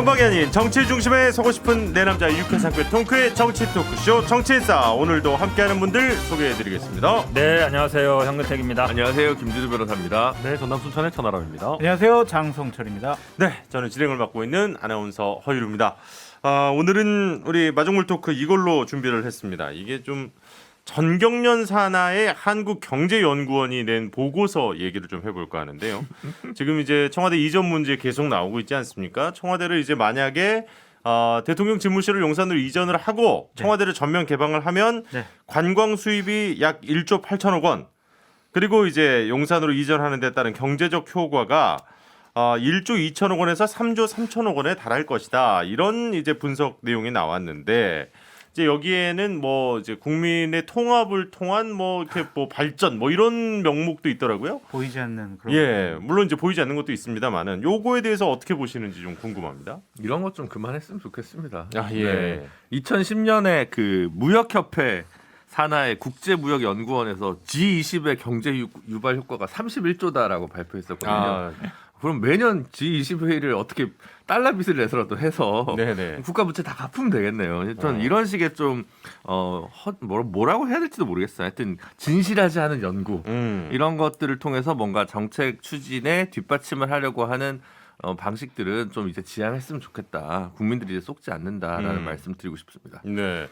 정박이 아닌 정치 중심에 서고 싶은 내 남자 유쾌상쾌 통크의 정치 토크쇼 정치인싸. 오늘도 함께하는 분들 소개해드리겠습니다. 네, 안녕하세요. 현근택입니다. 안녕하세요. 김주두 변호사입니다. 네, 전남 순천의 천하람입니다. 안녕하세요. 장성철입니다. 네, 저는 진행을 맡고 있는 아나운서 허유루입니다. 오늘은 우리 마중물 토크 이걸로 준비를 했습니다. 이게 좀 전경련 산하의 한국경제연구원이 낸 보고서 얘기를 좀 해볼까 하는데요. 지금 이제 청와대 이전 문제 계속 나오고 있지 않습니까? 청와대를 이제 만약에 대통령 집무실을 용산으로 이전을 하고 청와대를 전면 개방을 하면 관광 수입이 약 1조 8천억 원, 그리고 이제 용산으로 이전하는 데 따른 경제적 효과가 1조 2천억 원에서 3조 3천억 원에 달할 것이다. 이런 이제 분석 내용이 나왔는데, 이제 여기에는 뭐 이제 국민의 통합을 통한 뭐 이렇게 뭐 발전 뭐 이런 명목도 있더라고요. 보이지 않는 그런. 예, 물론 이제 보이지 않는 것도 있습니다만은 요거에 대해서 어떻게 보시는지 좀 궁금합니다. 이런 것 좀 그만했으면 좋겠습니다. 예. 네. 2010년에 그 무역협회 산하의 국제무역연구원에서 G20의 경제 유발 효과가 31조다라고 발표했었거든요. 그럼 매년 G20 회의를 어떻게 달러 빚을 내서라도 해서 네네. 국가 부채 다 갚으면 되겠네요. 저는 이런 식의 좀 뭐라고 해야 될지도 모르겠어요. 하여튼 진실하지 않은 연구 이런 것들을 통해서 뭔가 정책 추진에 뒷받침을 하려고 하는 방식들은 좀 이제 지양했으면 좋겠다. 국민들이 이제 속지 않는다라는 말씀 드리고 싶습니다. 네.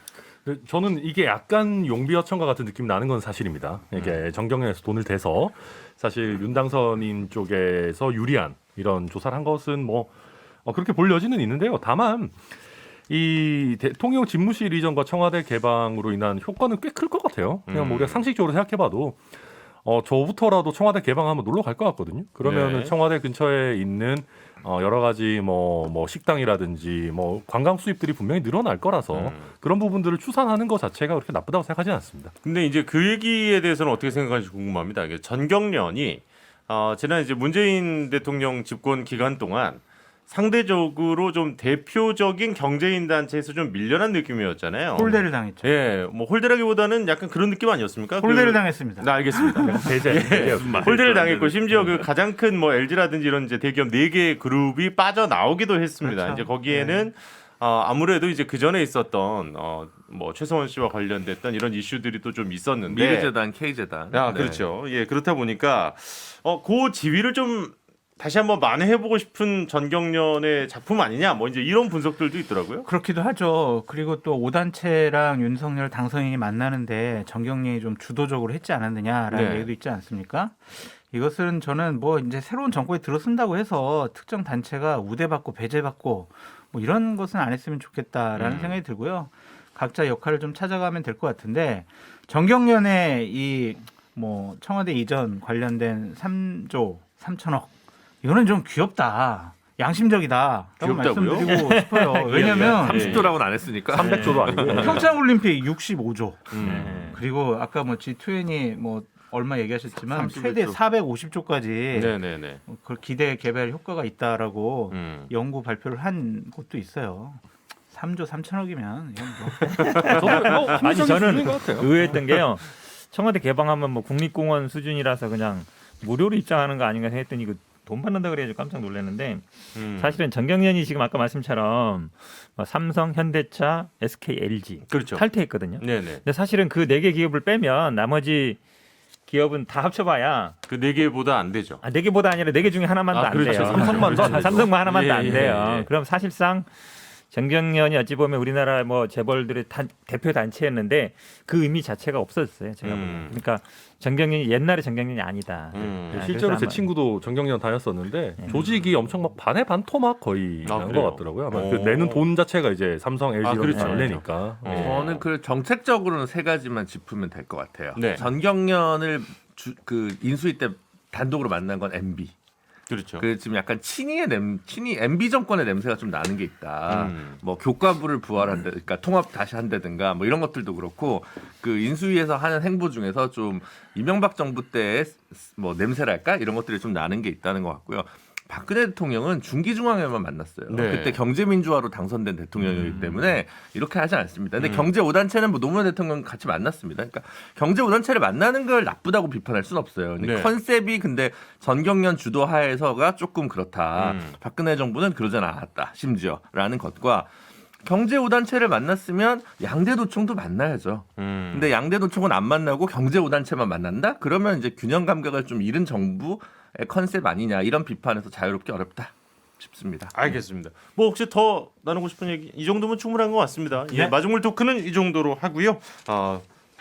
저는 이게 약간 용비어천과 같은 느낌 나는 건 사실입니다. 이게 정경련에서 돈을 대서 사실 윤당선인 쪽에서 유리한 이런 조사를 한 것은 뭐 그렇게 볼 여지는 있는데요. 다만 이 대통령 집무실 이전과 청와대 개방으로 인한 효과는 꽤 클 것 같아요. 그냥 뭐 우리가 상식적으로 생각해봐도 저부터라도 청와대 개방하면 놀러 갈 것 같거든요. 그러면은 청와대 근처에 있는 여러 가지 뭐 식당이라든지 뭐 관광 수입들이 분명히 늘어날 거라서 그런 부분들을 추산하는 것 자체가 그렇게 나쁘다고 생각하지는 않습니다. 근데 이제 그 얘기에 대해서는 어떻게 생각하실지 궁금합니다. 이게 전경련이 지난 이제 문재인 대통령 집권 기간 동안 상대적으로 좀 대표적인 경제인 단체에서 좀 밀려난 느낌이었잖아요. 홀대를 당했죠. 예, 뭐 홀대라기보다는 약간 그런 느낌 아니었습니까? 홀대를 당했습니다. 네, 알겠습니다. 홀대를 당했고 심지어 그 가장 큰 뭐 LG라든지 이런 이제 대기업 4개 그룹이 빠져나오기도 했습니다. 그렇죠. 이제 거기에는 아무래도 이제 그 전에 있었던 뭐 최성원 씨와 관련됐던 이런 이슈들이 또 좀 있었는데 미래재단, K재단. 그렇죠. 예, 그렇다 보니까 그 지위를 좀 다시 한번 만회해보고 싶은 전경련의 작품 아니냐, 뭐 이제 이런 분석들도 있더라고요. 그렇기도 하죠. 그리고 또 5단체랑 윤석열 당선인이 만나는데 정경련이 좀 주도적으로 했지 않았느냐라는 얘기도 있지 않습니까? 이것은 저는 뭐 이제 새로운 정권에 들어선다고 해서 특정 단체가 우대받고 배제받고 뭐 이런 것은 안 했으면 좋겠다라는 생각이 들고요. 각자 역할을 좀 찾아가면 될 것 같은데, 정경련의 이 뭐 청와대 이전 관련된 3조 3천억, 이거는 좀 귀엽다, 양심적이다. 귀엽다고요? 말씀드리고 싶어요. 왜냐하면 30조라고는 안 했으니까. 300조도 아니고. 평창올림픽 65조. 그리고 아까 뭐 G20이 뭐 얼마 얘기하셨지만 31조. 최대 450조까지 네네네. 그 기대 개발 효과가 있다라고 연구 발표를 한 곳도 있어요. 3조 3천억이면 이건 뭐. 아니, 저는 의외했던 게요. 청와대 개방하면 뭐 국립공원 수준이라서 그냥 무료로 입장하는 거 아닌가 했더니 이거 돈 받는다 그래가지고 깜짝 놀랐는데 사실은 전경련이 지금 아까 말씀처럼 삼성, 현대차, SK, LG 그렇죠. 탈퇴했거든요. 네네. 근데 사실은 그 4개 기업을 빼면 나머지 기업은 다 합쳐봐야 그 4개보다 안 되죠. 4개보다 아니라 4개 중에 하나만도 안 그렇죠. 돼요. 삼성만도 안 되죠. 삼성만 하나만도 안 예, 돼요. 예. 그럼 사실상 정경련이 어찌 보면 우리나라 뭐 재벌들의 대표 단체였는데 그 의미 자체가 없어졌어요. 제가 보면. 그러니까 정경련이 옛날의 정경련이 아니다. 실제로 제 그래서 친구도 정경련 다녔었는데 조직이 엄청 막 반의 반토막 거의 난 그래요? 것 같더라고요. 아마 그 내는 돈 자체가 이제 삼성, LG 이런 그렇죠. 안 내니까. 저는 그 정책적으로는 3가지만 짚으면 될 것 같아요. 네. 전경련을 그 인수위 때 단독으로 만난 건 MB. 그렇죠. 그 지금 약간 친이 MB 정권의 냄새가 좀 나는 게 있다. 뭐 교과부를 부활한다, 그러니까 통합 다시 한다든가 뭐 이런 것들도 그렇고, 그 인수위에서 하는 행보 중에서 좀 이명박 정부 때의 뭐 냄새랄까 이런 것들이 좀 나는 게 있다는 것 같고요. 박근혜 대통령은 중기중앙에만 만났어요. 네. 그때 경제민주화로 당선된 대통령이기 때문에 이렇게 하지 않습니다. 근데 경제 5단체는 뭐 노무현 대통령 같이 만났습니다. 그러니까 경제 5단체를 만나는 걸 나쁘다고 비판할 수는 없어요. 근데 네. 컨셉이 근데 전경련 주도 하에서가 조금 그렇다. 박근혜 정부는 그러지 않았다. 심지어라는 것과 경제 5단체를 만났으면 양대 노총도 만나야죠. 근데 양대 노총은 안 만나고 경제 5단체만 만난다? 그러면 이제 균형 감각을 좀 잃은 정부의 컨셉 아니냐 이런 비판에서 자유롭게 어렵다 싶습니다. 알겠습니다. 뭐 혹시 더 나누고 싶은 얘기 이 정도면 충분한 것 같습니다. 예, 네. 마중물 토크는 이 정도로 하고요.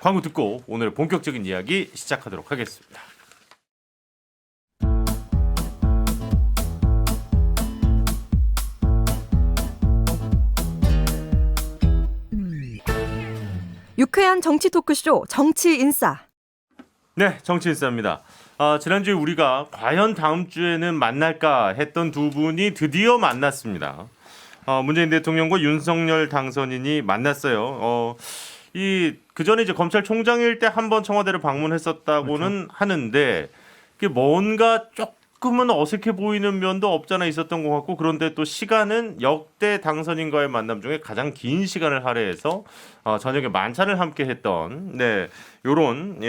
광고 듣고 오늘 본격적인 이야기 시작하도록 하겠습니다. 유쾌한 정치 토크쇼 정치인싸. 네, 정치인싸입니다. 지난주에 우리가 과연 다음 주에는 만날까 했던 두 분이 드디어 만났습니다. 문재인 대통령과 윤석열 당선인이 만났어요. 그 전에 이제 검찰총장일 때 한번 청와대를 방문했었다고는 그렇죠. 하는데 그게 뭔가 조금은 어색해 보이는 면도 없잖아 있었던 것 같고 그런데 또 시간은 역대 당선인과의 만남 중에 가장 긴 시간을 할애해서 저녁에 만찬을 함께 했던 요런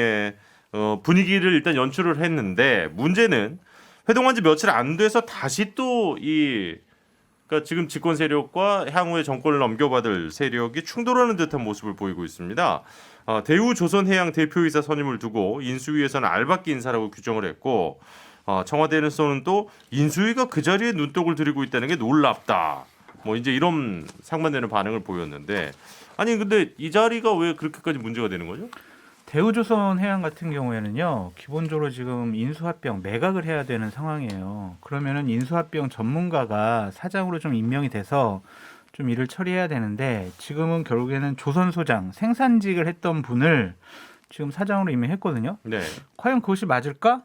분위기를 일단 연출을 했는데 문제는 회동한 지 며칠 안 돼서 다시 또 그러니까 지금 집권 세력과 향후에 정권을 넘겨받을 세력이 충돌하는 듯한 모습을 보이고 있습니다. 대우조선해양 대표이사 선임을 두고 인수위에서는 알박기 인사라고 규정을 했고 청와대에서는 또 인수위가 그 자리에 눈독을 들이고 있다는 게 놀랍다. 뭐 이제 이런 상반되는 반응을 보였는데 아니 근데 이 자리가 왜 그렇게까지 문제가 되는 거죠? 대우조선해양 같은 경우에는요, 기본적으로 지금 인수합병 매각을 해야 되는 상황이에요. 그러면은 인수합병 전문가가 사장으로 좀 임명이 돼서 좀 일을 처리해야 되는데 지금은 결국에는 조선소장 생산직을 했던 분을 지금 사장으로 임명했거든요. 네. 과연 그것이 맞을까?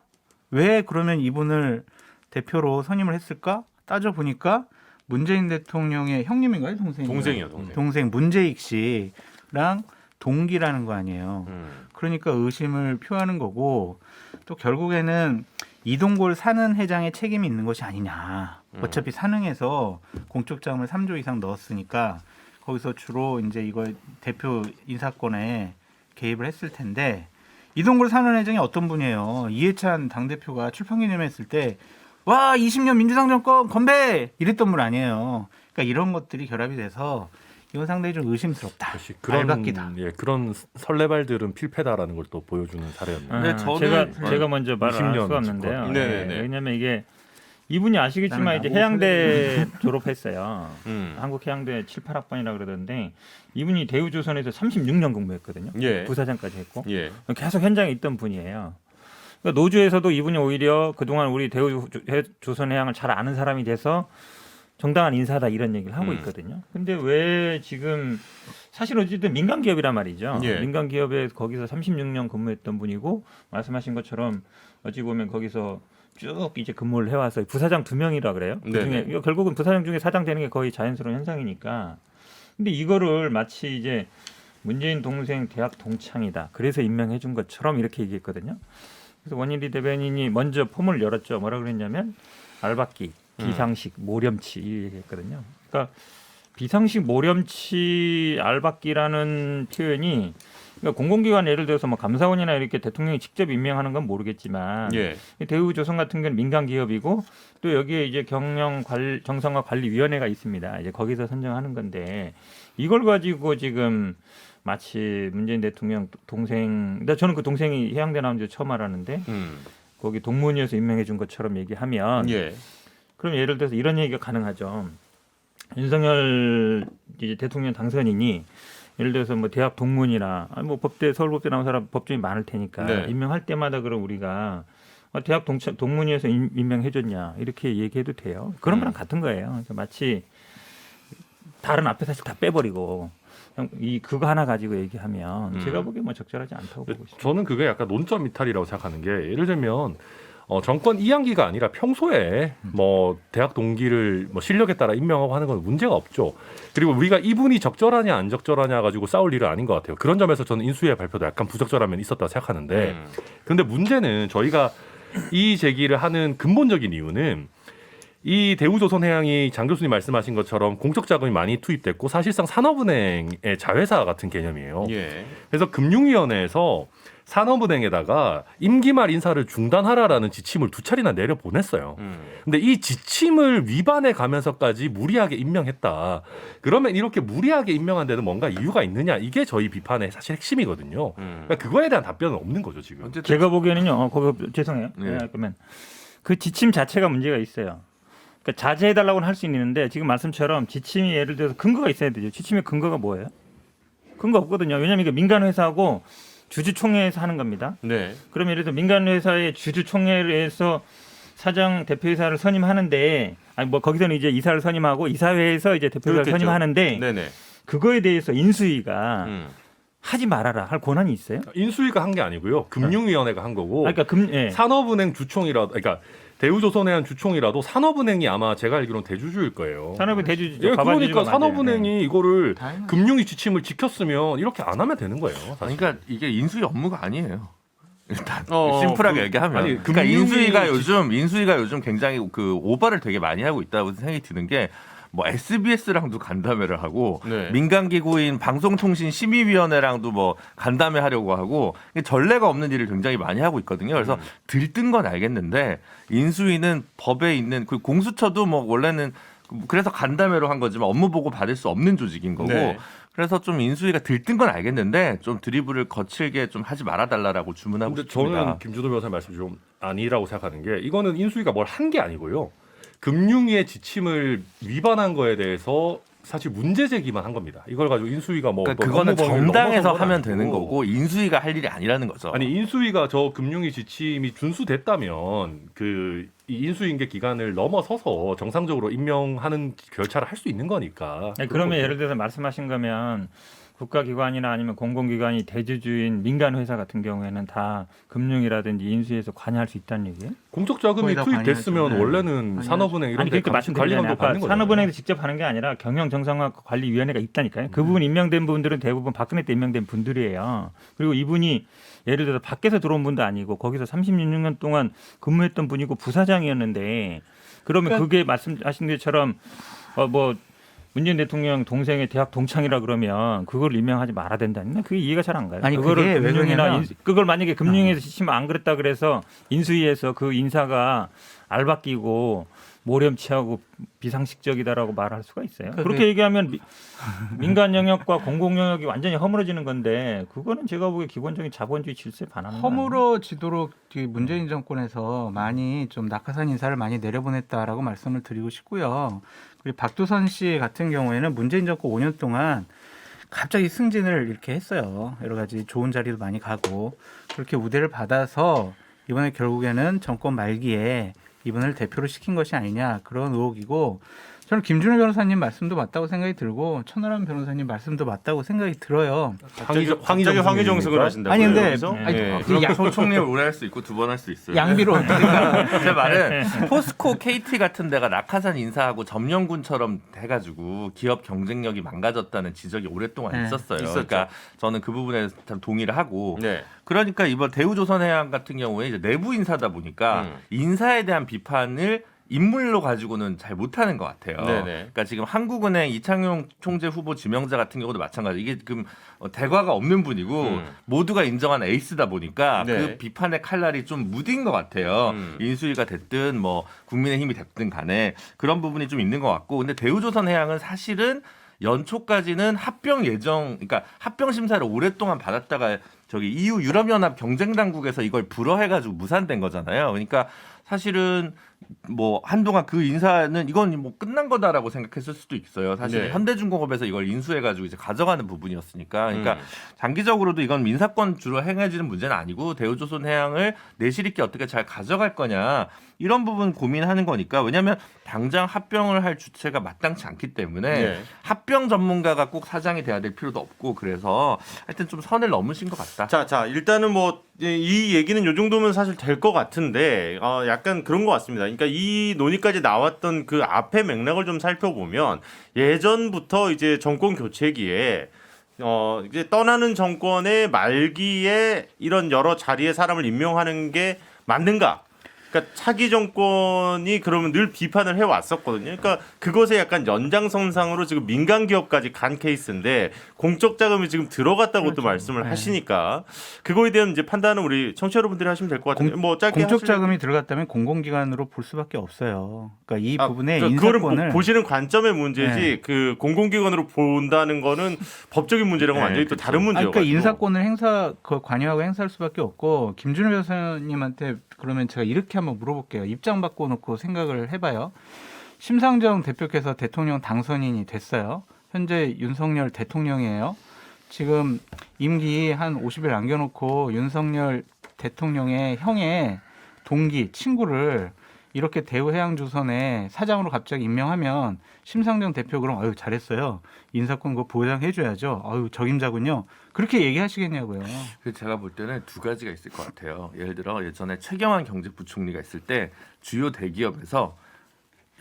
왜 그러면 이분을 대표로 선임을 했을까? 따져보니까 문재인 대통령의 형님인가요? 동생인가요? 동생이요, 동생 문재익 씨랑 동기라는 거 아니에요. 음. 그러니까 의심을 표하는 거고 또 결국에는 이동골 산은회장의 책임이 있는 것이 아니냐. 어차피 산흥에서 공적 자금을 3조 이상 넣었으니까 거기서 주로 이제 이거 대표 인사권에 개입을 했을 텐데 이동골 산은회장이 어떤 분이에요? 이해찬 당대표가 출판기념회 했을 때 와 20년 민주당 정권 건배 이랬던 분 아니에요. 그러니까 이런 것들이 결합이 돼서 이건 상당히 좀 의심스럽다. 알박기다. 그런 설레발들은 필패다라는 걸 또 보여주는 사례였네요. 근데 저는 제가 먼저 말할 20년 수가 없는데요. 집권. 네네네. 왜냐하면 이게 이분이 아시겠지만 나는 이제 나보고 해양대 졸업했어요. 음. 한국 해양대 7, 8학번이라 그러던데 이분이 대우조선에서 36년 공부했거든요. 예. 부사장까지 했고 예. 계속 현장에 있던 분이에요. 그러니까 노조에서도 이분이 오히려 그동안 우리 대우조선해양을 잘 아는 사람이 돼서 정당한 인사다 이런 얘기를 하고 있거든요. 근데 왜 지금 사실 어쨌든 민간 기업이란 말이죠. 예. 민간 기업에 거기서 36년 근무했던 분이고 말씀하신 것처럼 어찌 보면 거기서 쭉 이제 근무를 해와서 부사장 2명이라 그래요. 그중에 네네. 이거 결국은 부사장 중에 사장 되는 게 거의 자연스러운 현상이니까. 근데 이거를 마치 이제 문재인 동생 대학 동창이다. 그래서 임명해 준 것처럼 이렇게 얘기했거든요. 그래서 원일이 대변인이 먼저 폼을 열었죠. 뭐라 그랬냐면 알박기, 비상식, 모렴치 이 얘기했거든요. 그러니까 비상식, 모렴치, 알박기라는 표현이 그러니까 공공기관 예를 들어서 뭐 감사원이나 이렇게 대통령이 직접 임명하는 건 모르겠지만 예. 대우조선 같은 경우는 민간 기업이고 또 여기에 이제 정상화 관리위원회가 있습니다. 이제 거기서 선정하는 건데 이걸 가지고 지금 마치 문재인 대통령 동생, 근데 저는 그 동생이 해양대 나온 지 처음 알았는데 거기 동문위에서 임명해 준 것처럼 얘기하면 예. 그럼 예를 들어서 이런 얘기가 가능하죠. 윤석열 이제 대통령 당선인이 예를 들어서 뭐 대학 동문이나 아니 뭐 법대 서울법대 나온 사람 법조인 많을 테니까 네. 임명할 때마다 그럼 우리가 대학 동문위에서 임명해줬냐 이렇게 얘기해도 돼요. 그런 거랑 같은 거예요. 그러니까 마치 다른 앞에 사실 다 빼버리고 그거 하나 가지고 얘기하면 제가 보기에 뭐 적절하지 않다고 보고 있습니다. 저는 그게 약간 논점 이탈이라고 생각하는 게 예를 들면 정권 이양기가 아니라 평소에 뭐 대학 동기를 뭐 실력에 따라 임명하고 하는 건 문제가 없죠. 그리고 우리가 이분이 적절하냐 안 적절하냐 가지고 싸울 일은 아닌 것 같아요. 그런 점에서 저는 인수위의 발표도 약간 부적절한 면이 있었다고 생각하는데 그런데 문제는 저희가 이 제기를 하는 근본적인 이유는 이 대우조선해양이 장 교수님 말씀하신 것처럼 공적 자금이 많이 투입됐고 사실상 산업은행의 자회사 같은 개념이에요. 예. 그래서 금융위원회에서 산업은행에다가 임기 말 인사를 중단하라라는 지침을 2차례나 내려 보냈어요. 근데 이 지침을 위반해 가면서까지 무리하게 임명했다. 그러면 이렇게 무리하게 임명한 데는 뭔가 이유가 있느냐? 이게 저희 비판의 사실 핵심이거든요. 그러니까 그거에 대한 답변은 없는 거죠, 지금. 제가 보기에는요. 그거 죄송해요. 네. 그러면 그 지침 자체가 문제가 있어요. 그러니까 자제해달라고는 할 수 있는데 지금 말씀처럼 지침이 예를 들어서 근거가 있어야 되죠. 지침의 근거가 뭐예요? 근거 없거든요. 왜냐하면 이게 민간 회사하고 주주총회에서 하는 겁니다. 네. 그러면 예를 들어 민간 회사의 주주총회에서 사장 대표이사를 선임하는데 아니 뭐 거기서는 이제 이사를 선임하고 이사회에서 이제 대표이사를 그렇겠죠. 선임하는데 네네. 그거에 대해서 인수위가 하지 말아라 할 권한이 있어요? 인수위가 한 게 아니고요. 금융위원회가 한 거고. 그러니까 예. 산업은행 주총이라도, 그러니까 대우조선해양 주총이라도 산업은행이 아마 제가 알기로는 대주주일 거예요. 산업의 대주주죠. 예, 가반주주가 그러니까 맞아요. 산업은행이 이거를 당연하죠. 금융위 지침을 지켰으면 이렇게 안 하면 되는 거예요. 사실. 그러니까 이게 인수위 업무가 아니에요. 일단 어, 심플하게 얘기하면 아니, 그러니까 금융위 인수위가 요즘 굉장히 그 오바를 되게 많이 하고 있다고 생각이 드는 게 뭐 SBS랑도 간담회를 하고 네. 민간기구인 방송통신심의위원회랑도 뭐 간담회 하려고 하고 전례가 없는 일을 굉장히 많이 하고 있거든요. 그래서 들뜬 건 알겠는데 인수위는 법에 있는 그 공수처도 뭐 원래는 그래서 간담회로 한 거지만 업무 보고 받을 수 없는 조직인 거고 네. 그래서 좀 인수위가 들뜬 건 알겠는데 좀 드리블을 거칠게 좀 하지 말아달라고 주문하고 근데 싶습니다. 저는 김준호 변호사 말씀 좀 아니라고 생각하는 게 이거는 인수위가 뭘 한 게 아니고요. 금융위의 지침을 위반한 거에 대해서 사실 문제 제기만 한 겁니다. 이걸 가지고 인수위가 뭐 그러니까 또 그거는 업무 범위를 정당에서 넘어선 건 하면 아니고. 되는 거고 인수위가 할 일이 아니라는 거죠. 아니 인수위가 저 금융위 지침이 준수됐다면 그 이 인수인계 기간을 넘어서서 정상적으로 임명하는 절차를 할 수 있는 거니까. 아니, 그러면 예를 들어서 말씀하신 거면 국가기관이나 아니면 공공기관이 대주주인 민간 회사 같은 경우에는 다 금융이라든지 인수에서 관여할 수 있다는 얘기예요? 공적 자금이 거의 다 투입됐으면 관여하죠. 네. 원래는 관여하죠. 산업은행 이런 아니 데 그러니까 감시 말씀드리잖아요. 관리관도 아까 받는 거잖아요. 산업은행에서 직접 하는 게 아니라 경영정상화관리위원회가 있다니까요. 그 부분 임명된 분들은 대부분 박근혜 때 임명된 분들이에요. 그리고 이분이 예를 들어서 밖에서 들어온 분도 아니고 거기서 36년 동안 근무했던 분이고 부사장이었는데 그러면 그러니까 그게 말씀하신 것처럼 뭐 문재인 대통령 동생의 대학 동창이라 그러면 그걸 임명하지 말아야 된다는 그게 이해가 잘 안 가요. 아니, 그거를 그게 왜 금융이나 그러냐면 그걸 만약에 금융에서 지침 안 그랬다 그래서 인수위에서 그 인사가 알바 끼고 모렴치하고 비상식적이다라고 말할 수가 있어요. 그게- 그렇게 얘기하면 민간 영역과 공공 영역이 완전히 허물어지는 건데 그거는 제가 보기에 기본적인 자본주의 질서에 반하는 거 아니에요? 허물어지도록 문재인 정권에서 많이 좀 낙하산 인사를 많이 내려보냈다라고 말씀을 드리고 싶고요. 그리고 박두선 씨 같은 경우에는 문재인 정권 5년 동안 갑자기 승진을 이렇게 했어요. 여러 가지 좋은 자리도 많이 가고 그렇게 우대를 받아서 이번에 결국에는 정권 말기에 이분을 대표로 시킨 것이 아니냐 그런 의혹이고 저는 김준호 변호사님 말씀도 맞다고 생각이 들고 천하람 변호사님 말씀도 맞다고 생각이 들어요. 갑자기 황희정승을 하신다고요? 아니 근데 여기서? 아니, 네. 그 양- 소총리를 오래 할 수 있고 두 번 할 수 있어요. 양비로 그러니까 제 말은 포스코, KT 같은 데가 낙하산 인사하고 점령군처럼 해가지고 기업 경쟁력이 망가졌다는 지적이 오랫동안 네, 있었어요. 있었죠. 그러니까 저는 그 부분에 참 동의를 하고 네. 그러니까 이번 대우조선해양 같은 경우에 이제 내부 인사다 보니까 인사에 대한 비판을 인물로 가지고는 잘 못하는 것 같아요. 네네. 그러니까 지금 한국은행 이창용 총재 후보 지명자 같은 경우도 마찬가지. 이게 지금 대과가 없는 분이고 모두가 인정한 에이스다 보니까 네. 그 비판의 칼날이 좀 무딘 것 같아요. 인수위가 됐든 뭐 국민의힘이 됐든 간에 그런 부분이 좀 있는 것 같고. 근데 대우조선해양은 사실은 연초까지는 합병 예정, 그러니까 합병 심사를 오랫동안 받았다가 저기 EU 유럽연합 경쟁당국에서 이걸 불허해가지고 무산된 거잖아요. 그러니까 사실은 뭐 한동안 그 인사는 이건 뭐 끝난 거다라고 생각했을 수도 있어요. 사실 네. 현대중공업에서 이걸 인수해가지고 이제 가져가는 부분이었으니까. 그러니까 장기적으로도 이건 민사권 주로 행해지는 문제는 아니고 대우조선해양을 내실 있게 어떻게 잘 가져갈 거냐 이런 부분 고민하는 거니까. 왜냐하면 당장 합병을 할 주체가 마땅치 않기 때문에 네. 합병 전문가가 꼭 사장이 돼야 될 필요도 없고 그래서 하여튼 좀 선을 넘으신 것 같다. 자, 일단은 뭐 이 얘기는 요 정도면 사실 될 것 같은데 약간 그런 것 같습니다. 그러니까 이 논의까지 나왔던 그 앞의 맥락을 좀 살펴보면 예전부터 이제 정권 교체기에 이제 떠나는 정권의 말기에 이런 여러 자리에 사람을 임명하는 게 맞는가? 그러니까 차기 정권이 그러면 늘 비판을 해왔었거든요. 그러니까 그것에 약간 연장선상으로 지금 민간 기업까지 간 케이스인데 공적 자금이 지금 들어갔다고 또 말씀을 하시니까 그거에 대한 이제 판단은 우리 청취자 여러분들이 하시면 될 것 같은데 뭐 짧게 공적 하실래요? 자금이 들어갔다면 공공기관으로 볼 수밖에 없어요. 그러니까 이 부분에 그거는 인사권을 보시는 관점의 문제지 그 공공기관으로 본다는 거는 법적인 문제랑은 완전히 또 다른 문제예요. 그러니까 인사권을 관여하고 행사할 수밖에 없고 김준호 변호사님한테 그러면 제가 이렇게 한번 물어볼게요. 입장 바꿔놓고 생각을 해봐요. 심상정 대표께서 대통령 당선인이 됐어요. 현재 윤석열 대통령이에요. 지금 임기 한 50일 남겨놓고 윤석열 대통령의 형의 동기, 친구를 이렇게 대우해양조선의 사장으로 갑자기 임명하면 심상정 대표 그럼 아유 잘했어요. 인사권 그거 보장해줘야죠. 아유 적임자군요. 그렇게 얘기하시겠냐고요. 그래서 제가 볼 때는 두 가지가 있을 것 같아요. 예를 들어 예전에 최경환 경제부총리가 있을 때 주요 대기업에서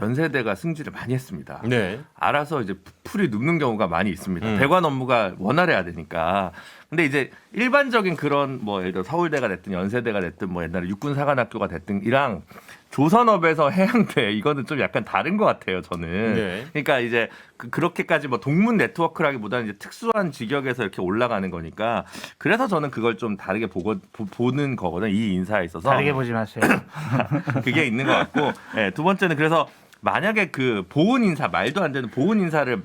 연세대가 승진을 많이 했습니다. 네. 알아서 이제 풀이 눕는 경우가 많이 있습니다. 음. 대관 업무가 원활해야 되니까. 근데 이제 일반적인 그런 뭐 예를 들어 서울대가 됐든 연세대가 됐든 뭐 옛날에 육군사관학교가 됐든 이랑 조선업에서 해양대 이거는 좀 약간 다른 것 같아요. 저는. 네. 그러니까 이제 그렇게까지 뭐 동문 네트워크라기보다는 이제 특수한 직역에서 이렇게 올라가는 거니까 그래서 저는 그걸 좀 다르게 보는 거거든요. 이 인사에 있어서. 다르게 보지 마세요. 그게 있는 것 같고 네, 두 번째는 그래서 만약에 그 보훈 인사 말도 안 되는 보훈 인사를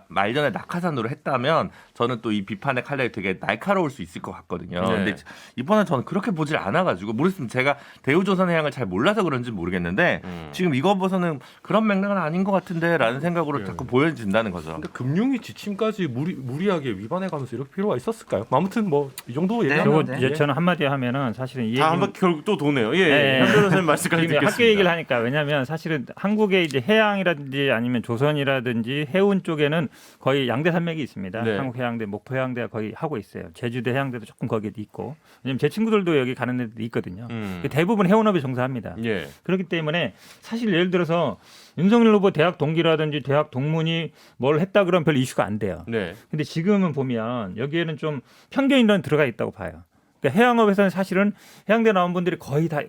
말전에 낙하산으로 했다면 저는 또 이 비판의 칼날이 되게 날카로울 수 있을 것 같거든요. 네. 근데 이번에 저는 그렇게 보질 않아가지고 모르겠으면 제가 대우조선해양을 잘 몰라서 그런지 모르겠는데 지금 이거 봐서는 그런 맥락은 아닌 것 같은데라는 생각으로 자꾸 보여진다는 거죠. 근데 금융위 지침까지 무리하게 위반해가면서 이럴 필요가 있었을까요? 아무튼 뭐 이 정도 얘기하면 그리고 이제 저는 한마디 하면은 사실은 이 다 얘기는 한번 결국 또 도네요. 예. 네. 현 변호사님 말씀까지 지금 듣겠습니다. 학교 얘기를 하니까 왜냐하면 사실은 한국의 이제 해양이라든지 아니면 조선이라든지 해운 쪽에는 거의 양대 산맥이 있습니다. 네. 한국 해양대, 목포 해양대가 거의 하고 있어요. 제주도 해양대도 조금 거기도 있고. 왜냐면 제 친구들도 여기 가는 데도 있거든요. 대부분 해운업에 종사합니다. 예. 그렇기 때문에 사실 예를 들어서 윤석열 후보 대학 동기라든지 대학 동문이 뭘 했다 그러면 별 이슈가 안 돼요. 네. 근데 지금은 보면 여기에는 좀 편견이란 들어가 있다고 봐요. 그러니까 해양업에서는 사실은 해양대 나온 분들이 거의 다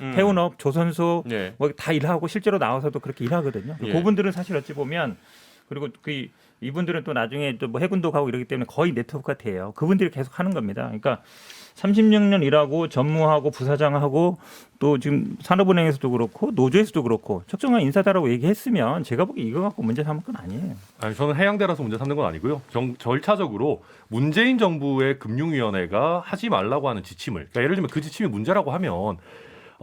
해운업, 조선소 예. 뭐 다 일하고 실제로 나와서도 그렇게 일하거든요. 예. 그분들은 사실 어찌 보면 그리고 이분들은 또 나중에 또 뭐 해군도 가고 이러기 때문에 거의 네트워크 같아요. 그분들이 계속 하는 겁니다. 그러니까 36년 일하고 전무하고 부사장하고 또 지금 산업은행에서도 그렇고 노조에서도 그렇고 적정한 인사다라고 얘기했으면 제가 보기 이거 갖고 문제 삼을 건 아니에요. 아니, 저는 해양대라서 문제 삼는 건 아니고요. 절차적으로 문재인 정부의 금융위원회가 하지 말라고 하는 지침을, 그러니까 예를 들면 그 지침이 문제라고 하면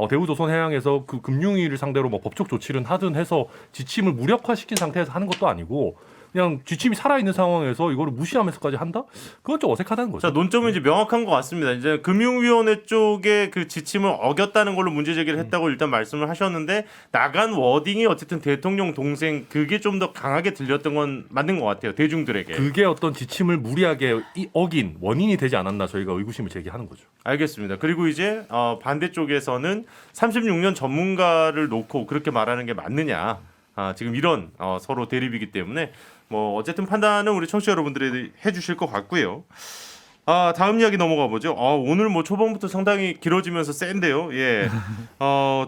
대우조선해양에서 그 금융위를 상대로 뭐 법적 조치를 하든 해서 지침을 무력화시킨 상태에서 하는 것도 아니고 그냥 지침이 살아있는 상황에서 이거를 무시하면서까지 한다? 그건 좀 어색하다는 거죠. 자, 논점은 이제 명확한 것 같습니다. 이제 금융위원회 쪽에 그 지침을 어겼다는 걸로 문제 제기를 했다고 일단 말씀을 하셨는데 나간 워딩이 어쨌든 대통령 동생 그게 좀 더 강하게 들렸던 건 맞는 것 같아요. 대중들에게. 그게 어떤 지침을 무리하게 어긴 원인이 되지 않았나 저희가 의구심을 제기하는 거죠. 알겠습니다. 그리고 이제 반대쪽에서는 36년 전문가를 놓고 그렇게 말하는 게 맞느냐. 지금 이런 서로 대립이기 때문에 뭐 어쨌든 판단은 우리 청취자 여러분들이 해주실 것 같고요. 다음 이야기 넘어가 보죠. 오늘 뭐 초반부터 상당히 길어지면서 센데요. 예.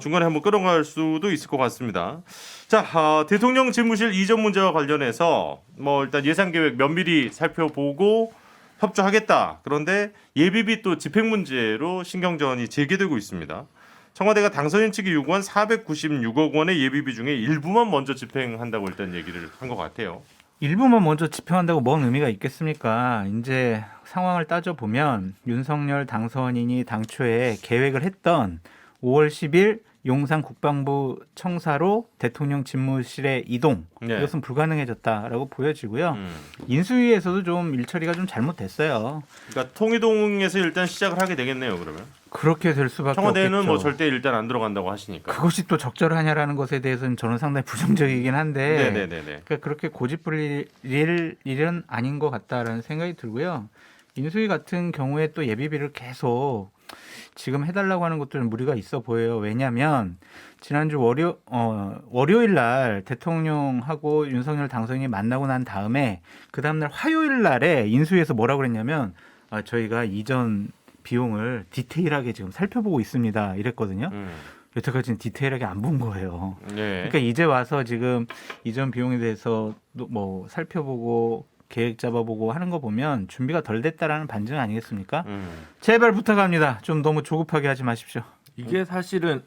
중간에 한번 끌어갈 수도 있을 것 같습니다. 자, 대통령 집무실 이전 문제와 관련해서 뭐 일단 예산 계획 면밀히 살펴보고 협조하겠다. 그런데 예비비 또 집행 문제로 신경전이 제기되고 있습니다. 청와대가 당선인 측이 요구한 496억 원의 예비비 중에 일부만 먼저 집행한다고 일단 얘기를 한 것 같아요. 일부만 먼저 집행한다고 뭔 의미가 있겠습니까? 이제 상황을 따져보면 윤석열 당선인이 당초에 계획을 했던 5월 10일 용산 국방부 청사로 대통령 집무실의 이동 네. 이것은 불가능해졌다라고 보여지고요. 인수위에서도 좀 일처리가 좀 잘못됐어요. 그러니까 통이동에서 일단 시작을 하게 되겠네요. 그러면 그렇게 될 수밖에 청와대는 없겠죠. 뭐 절대 일단 안 들어간다고 하시니까. 그것이 또 적절하냐라는 것에 대해서는 저는 상당히 부정적이긴 한데 네네네. 그러니까 그렇게 고집부릴 일은 아닌 것 같다라는 생각이 들고요. 인수위 같은 경우에 또 예비비를 계속 지금 해달라고 하는 것들은 무리가 있어 보여요. 왜냐하면 지난주 월요일 날 대통령하고 윤석열 당선인이 만나고 난 다음에 그 다음날 화요일 날에 인수위에서 뭐라고 그랬냐면 저희가 이전 비용을 디테일하게 지금 살펴보고 있습니다. 이랬거든요. 여태까지는 디테일하게 안 본 거예요. 네. 그러니까 이제 와서 지금 이전 비용에 대해서 뭐 살펴보고 계획 잡아보고 하는 거 보면 준비가 덜 됐다라는 반증 아니겠습니까? 제발 부탁합니다. 좀 너무 조급하게 하지 마십시오. 이게 사실은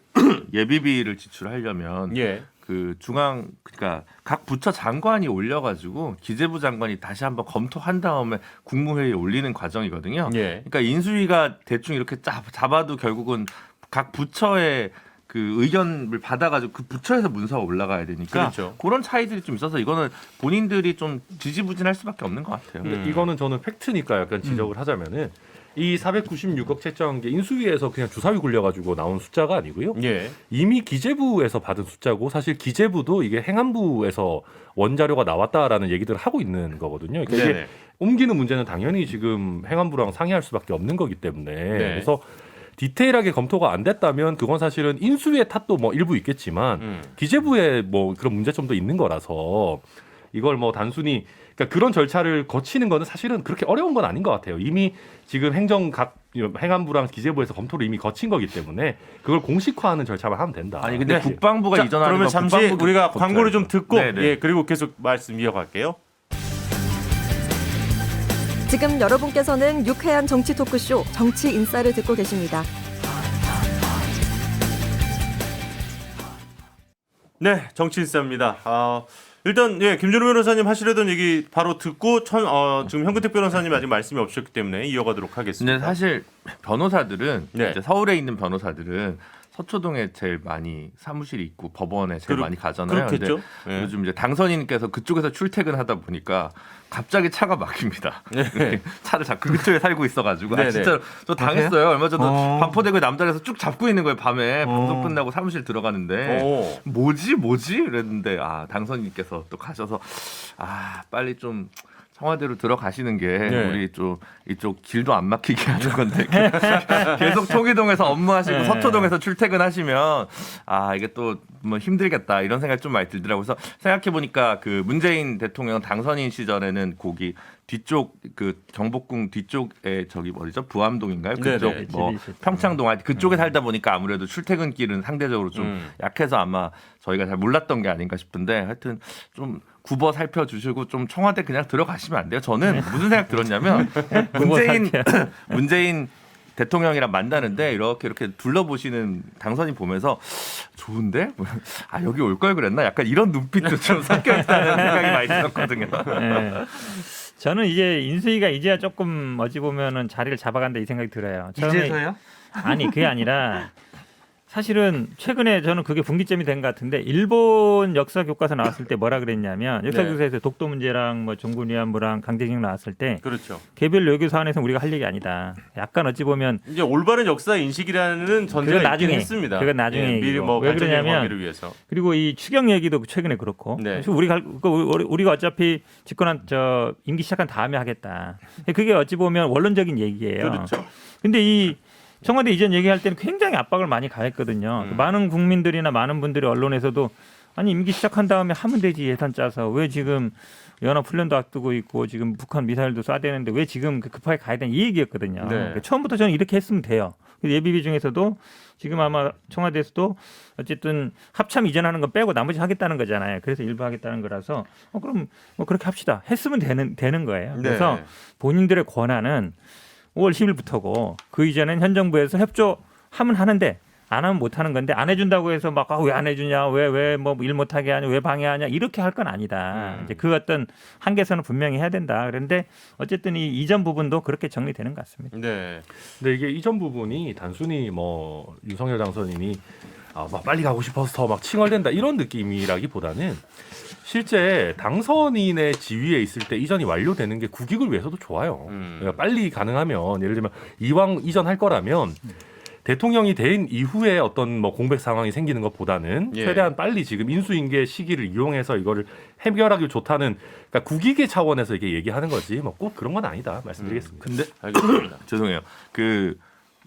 예비비를 지출하려면 예. 그 그러니까 각 부처 장관이 올려가지고 기재부 장관이 다시 한번 검토한 다음에 국무회의에 올리는 과정이거든요. 예. 그러니까 인수위가 대충 이렇게 잡아도 결국은 각 부처의 그 의견을 받아가지고 그 부처에서 문서가 올라가야 되니까 그렇죠. 그런 차이들이 좀 있어서 이거는 본인들이 좀 지지부진할 수밖에 없는 것 같아요. 근데 이거는 저는 팩트니까 약간 지적을 하자면은 이 496억 책정한 게 인수위에서 그냥 주사위 굴려가지고 나온 숫자가 아니고요. 예. 이미 기재부에서 받은 숫자고 사실 기재부도 이게 행안부에서 원자료가 나왔다라는 얘기들을 하고 있는 거거든요. 그러니까 이게 네네. 옮기는 문제는 당연히 지금 행안부랑 상의할 수밖에 없는 거기 때문에 네. 그래서 디테일하게 검토가 안 됐다면 그건 사실은 인수위의 탓도 뭐 일부 있겠지만 기재부에 뭐 그런 문제점도 있는 거라서 이걸 뭐 단순히 그러니까 그런 절차를 거치는 거는 사실은 그렇게 어려운 건 아닌 것 같아요. 이미 지금 행안부랑 기재부에서 검토를 이미 거친 거기 때문에 그걸 공식화하는 절차만 하면 된다. 아니 근데 네. 국방부가 자, 이전하는 그러면 건 잠시 국방부 우리가 검토해야죠. 광고를 좀 듣고 네네. 예, 그리고 계속 말씀 이어갈게요. 지금 여러분께서는 유쾌한 정치 토크쇼 정치 인싸를 듣고 계십니다. 네, 정치인싸입니다. 일단 예, 김준호 변호사님 하시려던 얘기 바로 듣고 지금 현근택 변호사님 아직 말씀이 없으셨기 때문에 이어가도록 하겠습니다. 근데 사실 변호사들은 네. 이제 서울에 있는 변호사들은 서초동에 제일 많이 사무실이 있고 법원에 제일 많이 가잖아요. 그렇겠죠. 근데 예. 요즘 이제 당선인께서 그쪽에서 출퇴근하다 보니까 갑자기 차가 막힙니다. 네. 차를 잡고 그쪽에 살고 있어가지고 네네. 진짜 저 당했어요. 얼마 전에 어. 반포대교 남다리에서 쭉 잡고 있는 거예요. 밤에 방송 끝나고 사무실 들어가는데 오. 뭐지 그랬는데 당선인께서 또 가셔서 빨리 좀 청와대로 들어가시는 게 네. 우리 좀 이쪽 길도 안 막히게 하는 건데 계속 통일동에서 업무하시고 네. 서초동에서 출퇴근하시면 이게 또 뭐 힘들겠다 이런 생각이 좀 많이 들더라고요. 그래서 생각해 보니까 그 문재인 대통령 당선인 시절에는 거기 뒤쪽 그 경복궁 뒤쪽에 저기 뭐죠 부암동인가요? 그쪽 네네. 뭐 집이 있었죠. 평창동 그쪽에 살다 보니까 아무래도 출퇴근길은 상대적으로 좀 약해서 아마 저희가 잘 몰랐던 게 아닌가 싶은데 하여튼 좀 굽어 살펴주시고 좀 청와대 그냥 들어가시면 안 돼요? 저는 무슨 생각 들었냐면 문재인 대통령이랑 만나는데 이렇게 둘러보시는 당선인 보면서 좋은데? 여기 올 걸 그랬나? 약간 이런 눈빛도 좀 섞여 있다는 생각이 많이 들었거든요. 네. 저는 이제 인수위가 이제야 조금 어찌 보면은 자리를 잡아간다 이 생각이 들어요. 처음에- 이제서요? 아니 그게 아니라 사실은 최근에 저는 그게 분기점이 된 것 같은데 일본 역사 교과서 나왔을 때 뭐라 그랬냐면 역사 네. 교과서에서 독도 문제랑 뭐 종군 위안부랑 강제징용 나왔을 때 그렇죠. 개별 외교 사안에서 우리가 할 얘기 아니다. 약간 어찌 보면 이제 올바른 역사 인식이라는 전제가 그건 있긴 나중에, 했습니다. 그건 나중에 예, 미리 얘기고. 뭐 왜 발전의 그러냐면 관계를 위해서. 그리고 이 추경 얘기도 최근에 그렇고 네. 그래서 우리가 어차피 집권한 임기 시작한 다음에 하겠다. 그게 어찌 보면 원론적인 얘기예요. 그렇죠. 근데 이 청와대 이전 얘기할 때는 굉장히 압박을 많이 가했거든요. 많은 국민들이나 많은 분들이 언론에서도 아니 임기 시작한 다음에 하면 되지 예산 짜서 왜 지금 연합훈련도 앞두고 있고 지금 북한 미사일도 쏴대는데 왜 지금 급하게 가야 되냐 이 얘기였거든요. 네. 그러니까 처음부터 저는 이렇게 했으면 돼요. 예비비 중에서도 지금 아마 청와대에서도 어쨌든 합참 이전하는 건 빼고 나머지 하겠다는 거잖아요. 그래서 일부 하겠다는 거라서 그럼 뭐 그렇게 합시다. 했으면 되는 거예요. 그래서 네. 본인들의 권한은 5월 10일부터고 그 이전엔 현 정부에서 협조하면 하는데 안 하면 못 하는 건데 안 해준다고 해서 막 왜 안 해주냐 왜 뭐 일 못하게 하냐 왜 방해하냐 이렇게 할 건 아니다. 이제 그 어떤 한계선은 분명히 해야 된다. 그런데 어쨌든 이 이전 부분도 그렇게 정리되는 것 같습니다. 네. 근데 이게 이전 부분이 단순히 뭐 윤석열 당선인이 막 빨리 가고 싶어서 막 칭얼댄다 이런 느낌이라기보다는 실제 당선인의 지위에 있을 때 이전이 완료되는 게 국익을 위해서도 좋아요. 그러니까 빨리 가능하면 예를 들면 이왕 이전할 거라면 대통령이 된 이후에 어떤 뭐 공백 상황이 생기는 것보다는 예. 최대한 빨리 지금 인수인계 시기를 이용해서 이거를 해결하기 좋다는 그러니까 국익의 차원에서 이게 얘기하는 거지 뭐 꼭 그런 건 아니다 말씀드리겠습니다. 근데 알겠습니다. 죄송해요.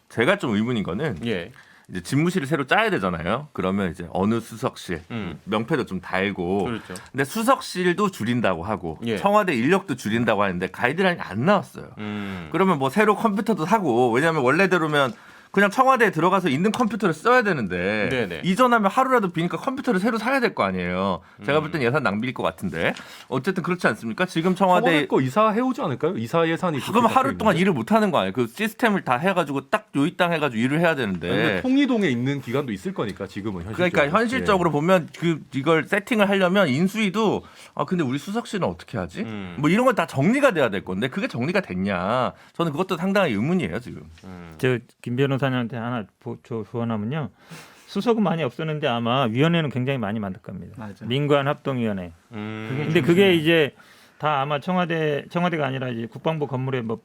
제가 좀 의문인 거는 예. 이제 집무실을 새로 짜야 되잖아요. 그러면 이제 어느 수석실 명패도 좀 달고 그렇죠. 근데 수석실도 줄인다고 하고 예. 청와대 인력도 줄인다고 하는데 가이드라인이 안 나왔어요. 음. 그러면 뭐 새로 컴퓨터도 사고 왜냐하면 원래대로면 그냥 청와대에 들어가서 있는 컴퓨터를 써야 되는데 네네. 이전하면 하루라도 비니까 컴퓨터를 새로 사야 될 거 아니에요. 제가 볼 땐 예산 낭비일 것 같은데 어쨌든 그렇지 않습니까? 지금 청와대 거 이사해오지 않을까요? 이사 예산이 그럼 하루 동안 일을 못 하는 거 아니에요? 그 시스템을 다 해가지고 딱 요이땅 해가지고 일을 해야 근데 되는데. 통이동에 있는 기간도 있을 거니까 지금은 현실적으로. 그러니까 현실적으로 보면 이걸 세팅을 하려면 인수위도 근데 우리 수석실은 어떻게 하지? 뭐 이런 건 다 정리가 돼야 될 건데 그게 정리가 됐냐? 저는 그것도 상당히 의문이에요 지금. 저 김 변호사님한테 하나 조언하면요. 수석은 많이 없었는데 아마 위원회는 굉장히 많이 만들 겁니다. 맞아. 민관합동위원회. 근데 그게 이제 다 아마 청와대가 아니라 이제 국방부 건물에 뭐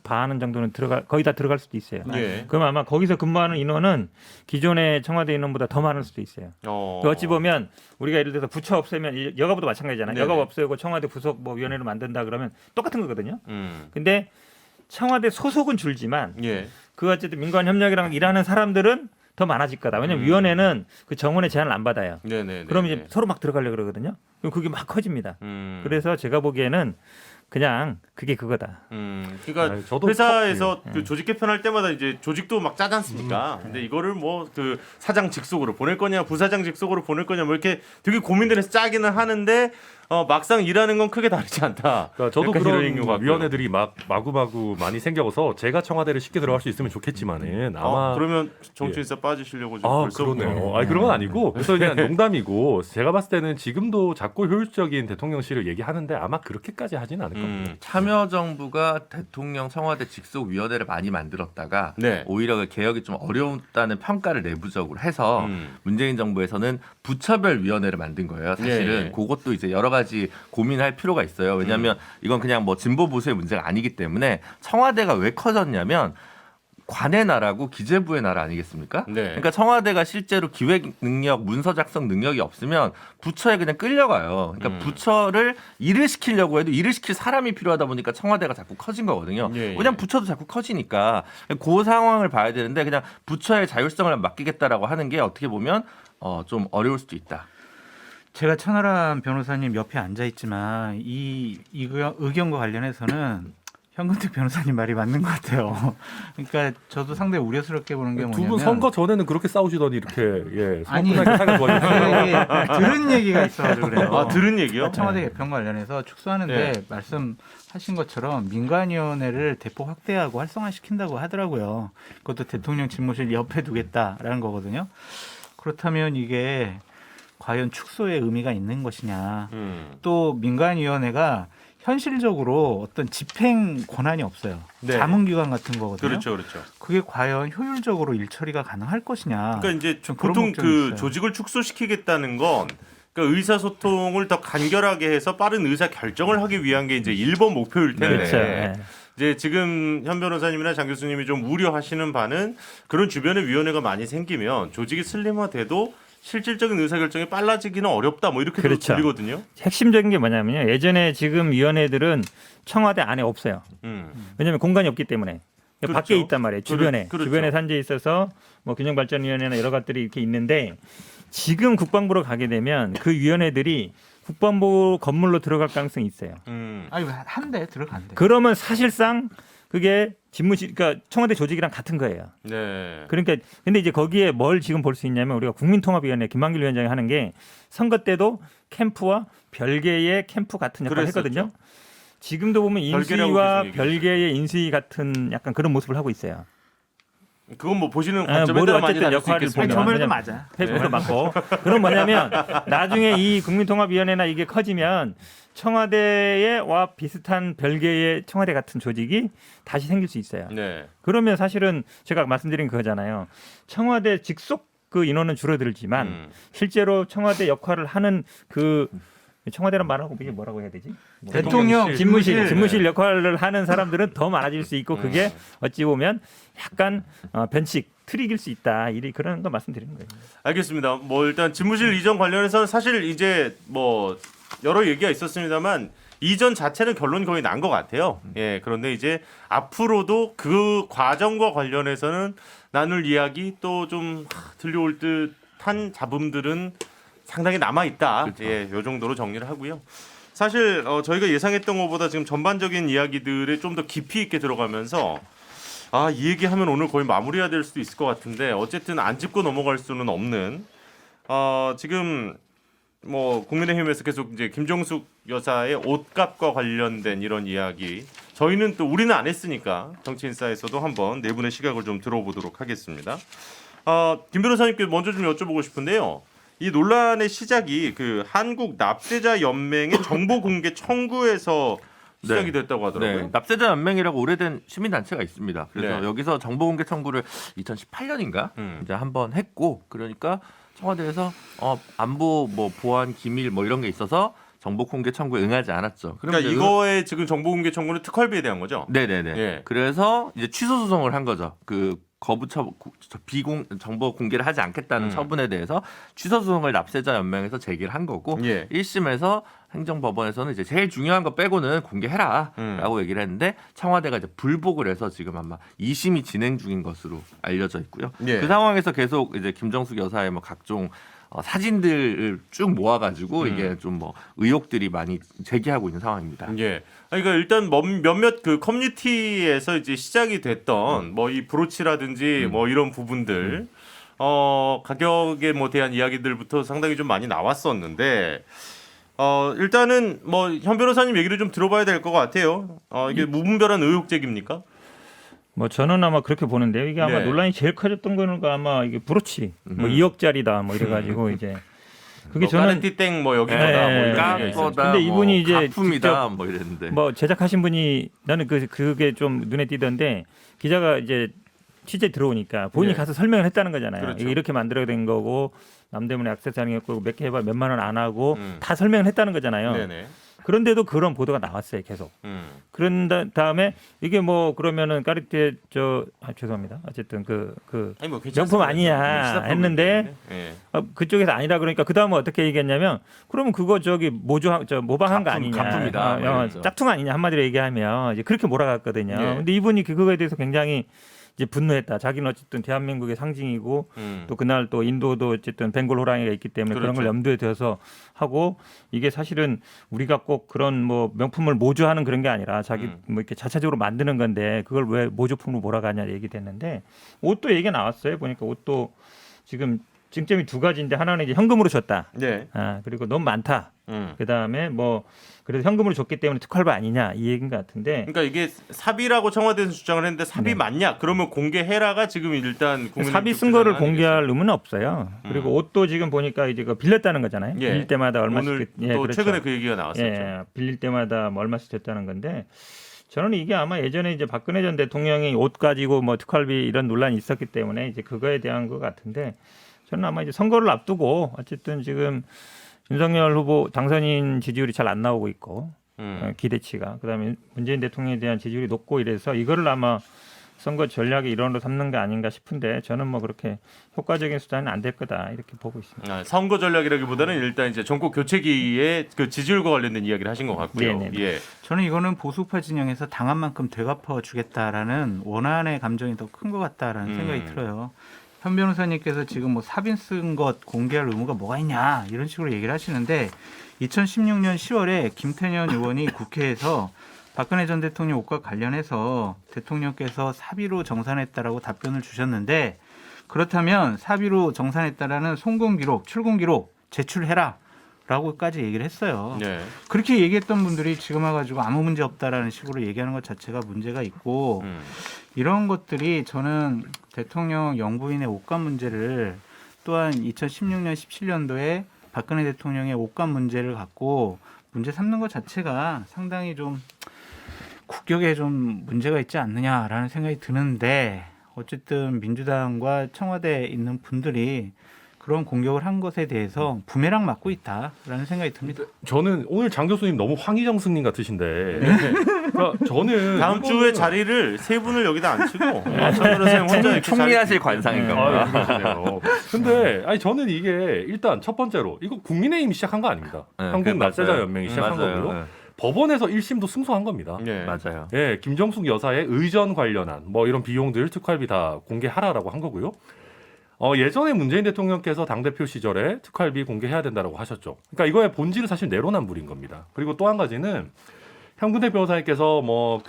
반하는 정도는 거의 다 들어갈 수도 있어요. 예. 그럼 아마 거기서 근무하는 인원은 기존의 청와대 인원보다 더 많을 수도 있어요. 어찌 보면 우리가 예를 들어서 부처 없애면 여가부도 마찬가지잖아요. 네네. 여가 없애고 청와대 부속 뭐 위원회를 만든다 그러면 똑같은 거거든요. 음. 근데 청와대 소속은 줄지만 예. 그 어쨌든 민관 협력이랑 일하는 사람들은 더 많아질 거다. 왜냐면 위원회는 그 정원의 제한을 안 받아요. 네네. 그럼 이제 서로 막 들어가려고 그러거든요. 그럼 그게 막 커집니다. 그래서 제가 보기에는 그냥 그게 그거다. 그러니까 아니, 저도 회사에서 그 조직 개편할 때마다 이제 조직도 막 짜지 않습니까? 근데 이거를 뭐 그 사장 직속으로 보낼 거냐, 부사장 직속으로 보낼 거냐, 뭐 이렇게 되게 고민들 해서 짜기는 하는데 막상 일하는 건 크게 다르지 않다. 그러니까 저도 약간 이런 그런 얘기인 것 같고요. 위원회들이 마구마구 많이 생겨서 제가 청와대를 쉽게 들어갈 수 있으면 좋겠지만은 아마 그러면 정치인사 빠지시려고 지금 아 벌써 그러네요. 아니 그런 건 아니고 그래서 그냥 농담이고 제가 봤을 때는 지금도 자꾸 효율적인 대통령실을 얘기하는데 아마 그렇게까지 하지는 않을 겁니다. 참여정부가 대통령 청와대 직속위원회를 많이 만들었다가 네. 오히려 그 개혁이 좀 어려웠다는 평가를 내부적으로 해서 문재인 정부에서는 부처별 위원회를 만든 거예요. 사실은 예. 그것도 이제 여러 가지 고민할 필요가 있어요. 왜냐하면 이건 그냥 뭐 진보 보수의 문제가 아니기 때문에 청와대가 왜 커졌냐면 관의 나라고 기재부의 나라 아니겠습니까? 네. 그러니까 청와대가 실제로 기획 능력, 문서 작성 능력이 없으면 부처에 그냥 끌려가요. 그러니까 부처를 일을 시키려고 해도 일을 시킬 사람이 필요하다 보니까 청와대가 자꾸 커진 거거든요. 예, 예. 그냥 부처도 자꾸 커지니까 그 상황을 봐야 되는데 그냥 부처의 자율성을 맡기겠다라고 하는 게 어떻게 보면 좀 어려울 수도 있다. 제가 천하람 변호사님 옆에 앉아 있지만 이 의견과 관련해서는 현근택 변호사님 말이 맞는 것 같아요. 그러니까 저도 상당히 우려스럽게 보는 게 두 뭐냐면 분 선거 전에는 그렇게 싸우시더니 이렇게 아니, 서운하게 사는 거예요. 들은 얘기가 있어가지고 그래요. 아 들은 얘기요? 청와대 개편 관련해서 축소하는데 네. 말씀하신 것처럼 민관위원회를 대폭 확대하고 활성화시킨다고 하더라고요. 그것도 대통령 집무실 옆에 두겠다라는 거거든요. 그렇다면 이게 과연 축소의 의미가 있는 것이냐. 또 민관위원회가 현실적으로 어떤 집행 권한이 없어요. 네. 자문기관 같은 거거든요. 그렇죠, 그렇죠. 그게 과연 효율적으로 일 처리가 가능할 것이냐. 그러니까 이제 좀 그런 보통 걱정이 그 있어요. 조직을 축소시키겠다는 건 그러니까 의사소통을 더 간결하게 해서 빠른 의사 결정을 하기 위한 게 이제 1번 목표일 텐데 그렇죠. 네. 이제 지금 현 변호사님이나 장 교수님이 좀 우려하시는 바는 그런 주변에 위원회가 많이 생기면 조직이 슬림화돼도 실질적인 의사결정이 빨라지기는 어렵다 뭐 이렇게 그렇죠. 들리거든요. 핵심적인 게 뭐냐면요. 예전에 지금 위원회들은 청와대 안에 없어요. 왜냐하면 공간이 없기 때문에 그렇죠. 밖에 있단 말이에요. 주변에 그렇죠. 주변에 산재 있어서 뭐 균형발전위원회나 여러 것들이 이렇게 있는데 지금 국방부로 가게 되면 그 위원회들이 국방부 건물로 들어갈 가능성이 있어요. 아니 한대 들어간대. 그러면 사실상 그게 집무실, 그러니까 청와대 조직이랑 같은 거예요. 네. 그러니까 근데 이제 거기에 뭘 지금 볼 수 있냐면 우리가 국민통합위원회 김만길 위원장이 하는 게 선거 때도 캠프와 별개의 캠프 같은 역할을 그랬었죠. 했거든요. 지금도 보면 별개라고 인수위와 계속 별개의 인수위 같은 약간 그런 모습을 하고 있어요. 그건 뭐 보시는 아, 관점에 모두 따라 많이 어쨌든 다를 수 역할을 있겠습니다. 보면 저번에도 왜냐면 맞아. 페이스북도 많고. 그럼 뭐냐면 나중에 이 국민통합위원회나 이게 커지면 청와대와 비슷한 별개의 청와대 같은 조직이 다시 생길 수 있어요. 네. 그러면 사실은 제가 말씀드린 그거잖아요. 청와대 직속 그 인원은 줄어들지만 실제로 청와대 역할을 하는 그 청와대란 말하고 이게 뭐라고 해야 되지? 대통령 집무실 역할을 하는 사람들은 더 많아질 수 있고 그게 어찌 보면 약간 변칙 트릭일 수 있다. 그런 거 말씀드리는 거예요. 알겠습니다. 뭐 일단 집무실 이전 관련해서는 사실 이제 뭐 여러 얘기가 있었습니다만 이전 자체는 결론이 거의 난 것 같아요. 예, 그런데 이제 앞으로도 그 과정과 관련해서는 나눌 이야기 또 좀 들려올 듯한 잡음들은 상당히 남아 있다. 그렇죠. 예, 요 정도로 정리를 하고요. 사실 저희가 예상했던 것보다 지금 전반적인 이야기들에 좀 더 깊이 있게 들어가면서 이 얘기하면 오늘 거의 마무리해야 될 수도 있을 것 같은데 어쨌든 안 짚고 넘어갈 수는 없는 지금 뭐 국민의힘에서 계속 이제 김정숙 여사의 옷값과 관련된 이런 이야기 저희는 또 우리는 안 했으니까 정치인사에서도 한번 네 분의 시각을 좀 들어보도록 하겠습니다. 김 변호사님께 먼저 좀 여쭤보고 싶은데요. 이 논란의 시작이 그 한국 납세자 연맹의 정보 공개 청구에서 시작이 됐다고 하더라고요. 네, 납세자 연맹이라고 오래된 시민단체가 있습니다. 그래서 네. 여기서 정보공개 청구를 2018년인가 이제 한번 했고, 그러니까 청와대에서 안보 뭐 보안 기밀 뭐 이런 게 있어서 정보공개 청구에 응하지 않았죠. 그러니까 이거에 지금 정보 공개 청구는 특활비에 대한 거죠. 네네네. 예. 그래서 이제 취소 소송을 한 거죠. 그 거부 정보 공개를 하지 않겠다는 처분에 대해서 취소 소송을 납세자 연맹에서 제기를 한 거고, 예. 1심에서 행정법원에서는 이제 제일 중요한 거 빼고는 공개해라라고 얘기를 했는데 청와대가 이제 불복을 해서 지금 아마 2심이 진행 중인 것으로 알려져 있고요. 예. 그 상황에서 계속 이제 김정숙 여사의 뭐 각종 사진들을 쭉 모아가지고 이게 좀 뭐 의혹들이 많이 제기하고 있는 상황입니다. 예. 그러니까 일단 몇몇 그 커뮤니티에서 이제 시작이 됐던 뭐 이 브로치라든지 뭐 이런 부분들 가격에 뭐 대한 이야기들부터 상당히 좀 많이 나왔었는데 일단은 뭐 현 변호사님 얘기를 좀 들어봐야 될 것 같아요. 이게 무분별한 의혹 제기입니까? 뭐 저는 아마 그렇게 보는데요. 이게 아마 네. 논란이 제일 커졌던 거는 아마 이게 브로치 뭐 2억짜리다 뭐 이래가지고 이제 그게 저는 까르띠 땡뭐 여기 거다 뭐 이런 얘기가 있었죠. 깡거다, 근데 이분이 이제 가품이다 직접 뭐 이랬는데. 뭐 제작하신 분이 나는 그게 좀 눈에 띄던데 기자가 이제 취재 들어오니까 본인이 네. 가서 설명을 했다는 거잖아요. 그렇죠. 이게 이렇게 만들어야 된 거고 남대문에 액세서리였고 몇 개 해봐 몇만 원 안 하고 다 설명을 했다는 거잖아요. 네네. 그런데도 그런 보도가 나왔어요, 계속. 그런 다음에 이게 뭐 그러면은 까르띠에 죄송합니다. 어쨌든 아니 뭐 명품 아니냐 했는데 예. 그쪽에서 아니라 그러니까 그 다음에 어떻게 얘기했냐면 그러면 그거 모방한 거 아니냐, 가품이다. 뭐 이러죠. 짝퉁 아니냐 한마디로 얘기하면 이제 그렇게 몰아갔거든요. 예. 근데 이분이 그거에 대해서 굉장히 이제 분노했다. 자기는 어쨌든 대한민국의 상징이고 또 그날 또 인도도 어쨌든 벵골 호랑이가 있기 때문에 그런 걸 그렇죠. 염두에 둬서 하고 이게 사실은 우리가 꼭 그런 뭐 명품을 모조하는 그런 게 아니라 자기 뭐 이렇게 자체적으로 만드는 건데 그걸 왜 모조품으로 몰아가냐 얘기됐는데 옷도 얘기가 나왔어요. 보니까 옷도 지금 쟁점이 두 가지인데 하나는 이제 현금으로 줬다. 네. 그리고 너무 많다. 그다음에 뭐 그래서 현금으로 줬기 때문에 특활비 아니냐 이 얘기인 것 같은데. 그러니까 이게 사비라고 청와대에서 주장을 했는데 사비 네. 맞냐? 그러면 공개해라가 지금 일단 사비 쓴 거를 공개할 의무는 없어요. 그리고 옷도 지금 보니까 이제 그 빌렸다는 거잖아요. 예. 빌릴 때마다 얼마씩 오늘 또 그렇죠. 최근에 그 얘기가 나왔었죠. 예, 빌릴 때마다 뭐 얼마씩 됐다는 건데 저는 이게 아마 예전에 이제 박근혜 전 대통령이 옷 가지고 뭐 특활비 이런 논란이 있었기 때문에 이제 그거에 대한 것 같은데 저는 아마 이제 선거를 앞두고 어쨌든 지금 윤석열 후보 당선인 지지율이 잘 안 나오고 있고 기대치가 그다음에 문재인 대통령에 대한 지지율이 높고 이래서 이거를 아마 선거 전략의 일원으로 삼는 게 아닌가 싶은데 저는 뭐 그렇게 효과적인 수단은 안 될 거다 이렇게 보고 있습니다. 선거 전략이라기보다는 일단 이제 정권 교체기에 그 지지율과 관련된 이야기를 하신 것 같고요. 네네. 예. 저는 이거는 보수파 진영에서 당한 만큼 되갚아 주겠다라는 원한의 감정이 더 큰 것 같다라는 생각이 들어요. 현 변호사님께서 지금 뭐 사빈 쓴 것 공개할 의무가 뭐가 있냐 이런 식으로 얘기를 하시는데 2016년 10월에 김태년 의원이 국회에서 박근혜 전 대통령 옷과 관련해서 대통령께서 사비로 정산했다라고 답변을 주셨는데 그렇다면 사비로 정산했다라는 송금 기록, 출금 기록 제출해라. 라고까지 얘기를 했어요. 네. 그렇게 얘기했던 분들이 지금 와가지고 아무 문제 없다라는 식으로 얘기하는 것 자체가 문제가 있고 이런 것들이 저는 대통령 영부인의 옷감 문제를 또한 2016년, 17년도에 박근혜 대통령의 옷감 문제를 갖고 문제 삼는 것 자체가 상당히 좀 국격에 좀 문제가 있지 않느냐라는 생각이 드는데 어쨌든 민주당과 청와대에 있는 분들이 그런 공격을 한 것에 대해서 부메랑 맞고 있다라는 생각이 듭니다. 저는 오늘 장 교수님 너무 황희정 스님 같으신데 그러니까 저는 다음 주에 자리를 세 분을 여기다 앉히고 천 변호사님 혼자 이렇게 총리하실 자리- 관상인가 아, 봐. 그러시네요. 근데 아니 저는 이게 일단 첫 번째로 이거 국민의힘이 시작한 거 아닙니다. 네, 한국 납세자 맞아요. 연맹이 시작한 맞아요. 거고요. 네. 법원에서 1심도 승소한 겁니다. 예. 맞아요. 예, 김정숙 여사의 의전 관련한 뭐 이런 비용들 특활비 다 공개하라라고 한 거고요. 예전에 문재인 대통령께서 당대표 시절에 특활비 공개해야 된다라고 하셨죠. 그러니까 이거의 본질은 사실 내로남불인 겁니다. 그리고 또 한 가지는 현근택 변호사님께서 뭐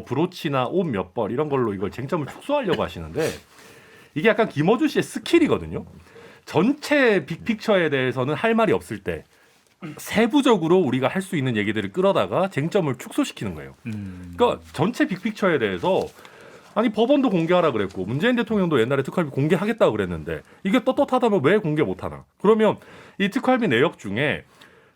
브로치나 옷 몇 벌 이런 걸로 이걸 쟁점을 축소하려고 하시는데 이게 약간 김어준 씨의 스킬이거든요. 전체 빅픽처에 대해서는 할 말이 없을 때 세부적으로 우리가 할 수 있는 얘기들을 끌어다가 쟁점을 축소시키는 거예요. 그러니까 전체 빅픽처에 대해서 아니 법원도 공개하라 그랬고 문재인 대통령도 옛날에 특활비 공개하겠다고 그랬는데 이게 떳떳하다면 왜 공개 못하나? 그러면 이 특활비 내역 중에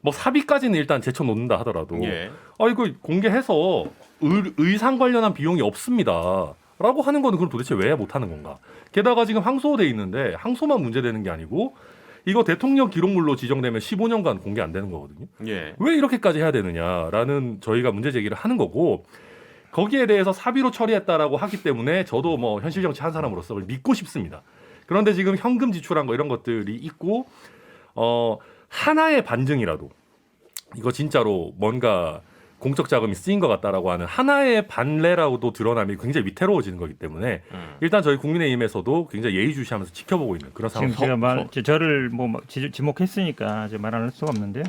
뭐 사비까지는 일단 제쳐놓는다 하더라도 이거 공개해서 의상 관련한 비용이 없습니다라고 하는 거는 그럼 도대체 왜 못하는 건가? 게다가 지금 항소돼 있는데 항소만 문제되는 게 아니고 이거 대통령 기록물로 지정되면 15년간 공개 안 되는 거거든요. 왜 이렇게까지 해야 되느냐라는 저희가 문제 제기를 하는 거고 거기에 대해서 사비로 처리했다라고 하기 때문에 저도 뭐 현실 정치 한 사람으로서 그걸 믿고 싶습니다. 그런데 지금 현금 지출한 거 이런 것들이 있고 하나의 반증이라도 이거 진짜로 뭔가 공적 자금이 쓰인 것 같다라고 하는 하나의 반례라고도 드러나면 굉장히 위태로워지는 거기 때문에 일단 저희 국민의힘에서도 굉장히 예의주시하면서 지켜보고 있는 그런 상황. 지금 제가 저를 지목했으니까 제가 말 안 할 수가 없는데요.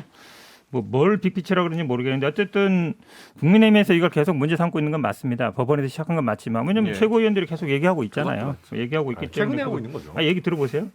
뭘 빅피처라고 그런지 모르겠는데 어쨌든 국민의힘에서 이걸 계속 문제 삼고 있는 건 맞습니다. 법원에서 시작한 건 맞지만 왜냐하면 최고위원들이 계속 얘기하고 있잖아요. 얘기하고 있기 때문에 최근에 하고 있는 거죠. 얘기 들어보세요.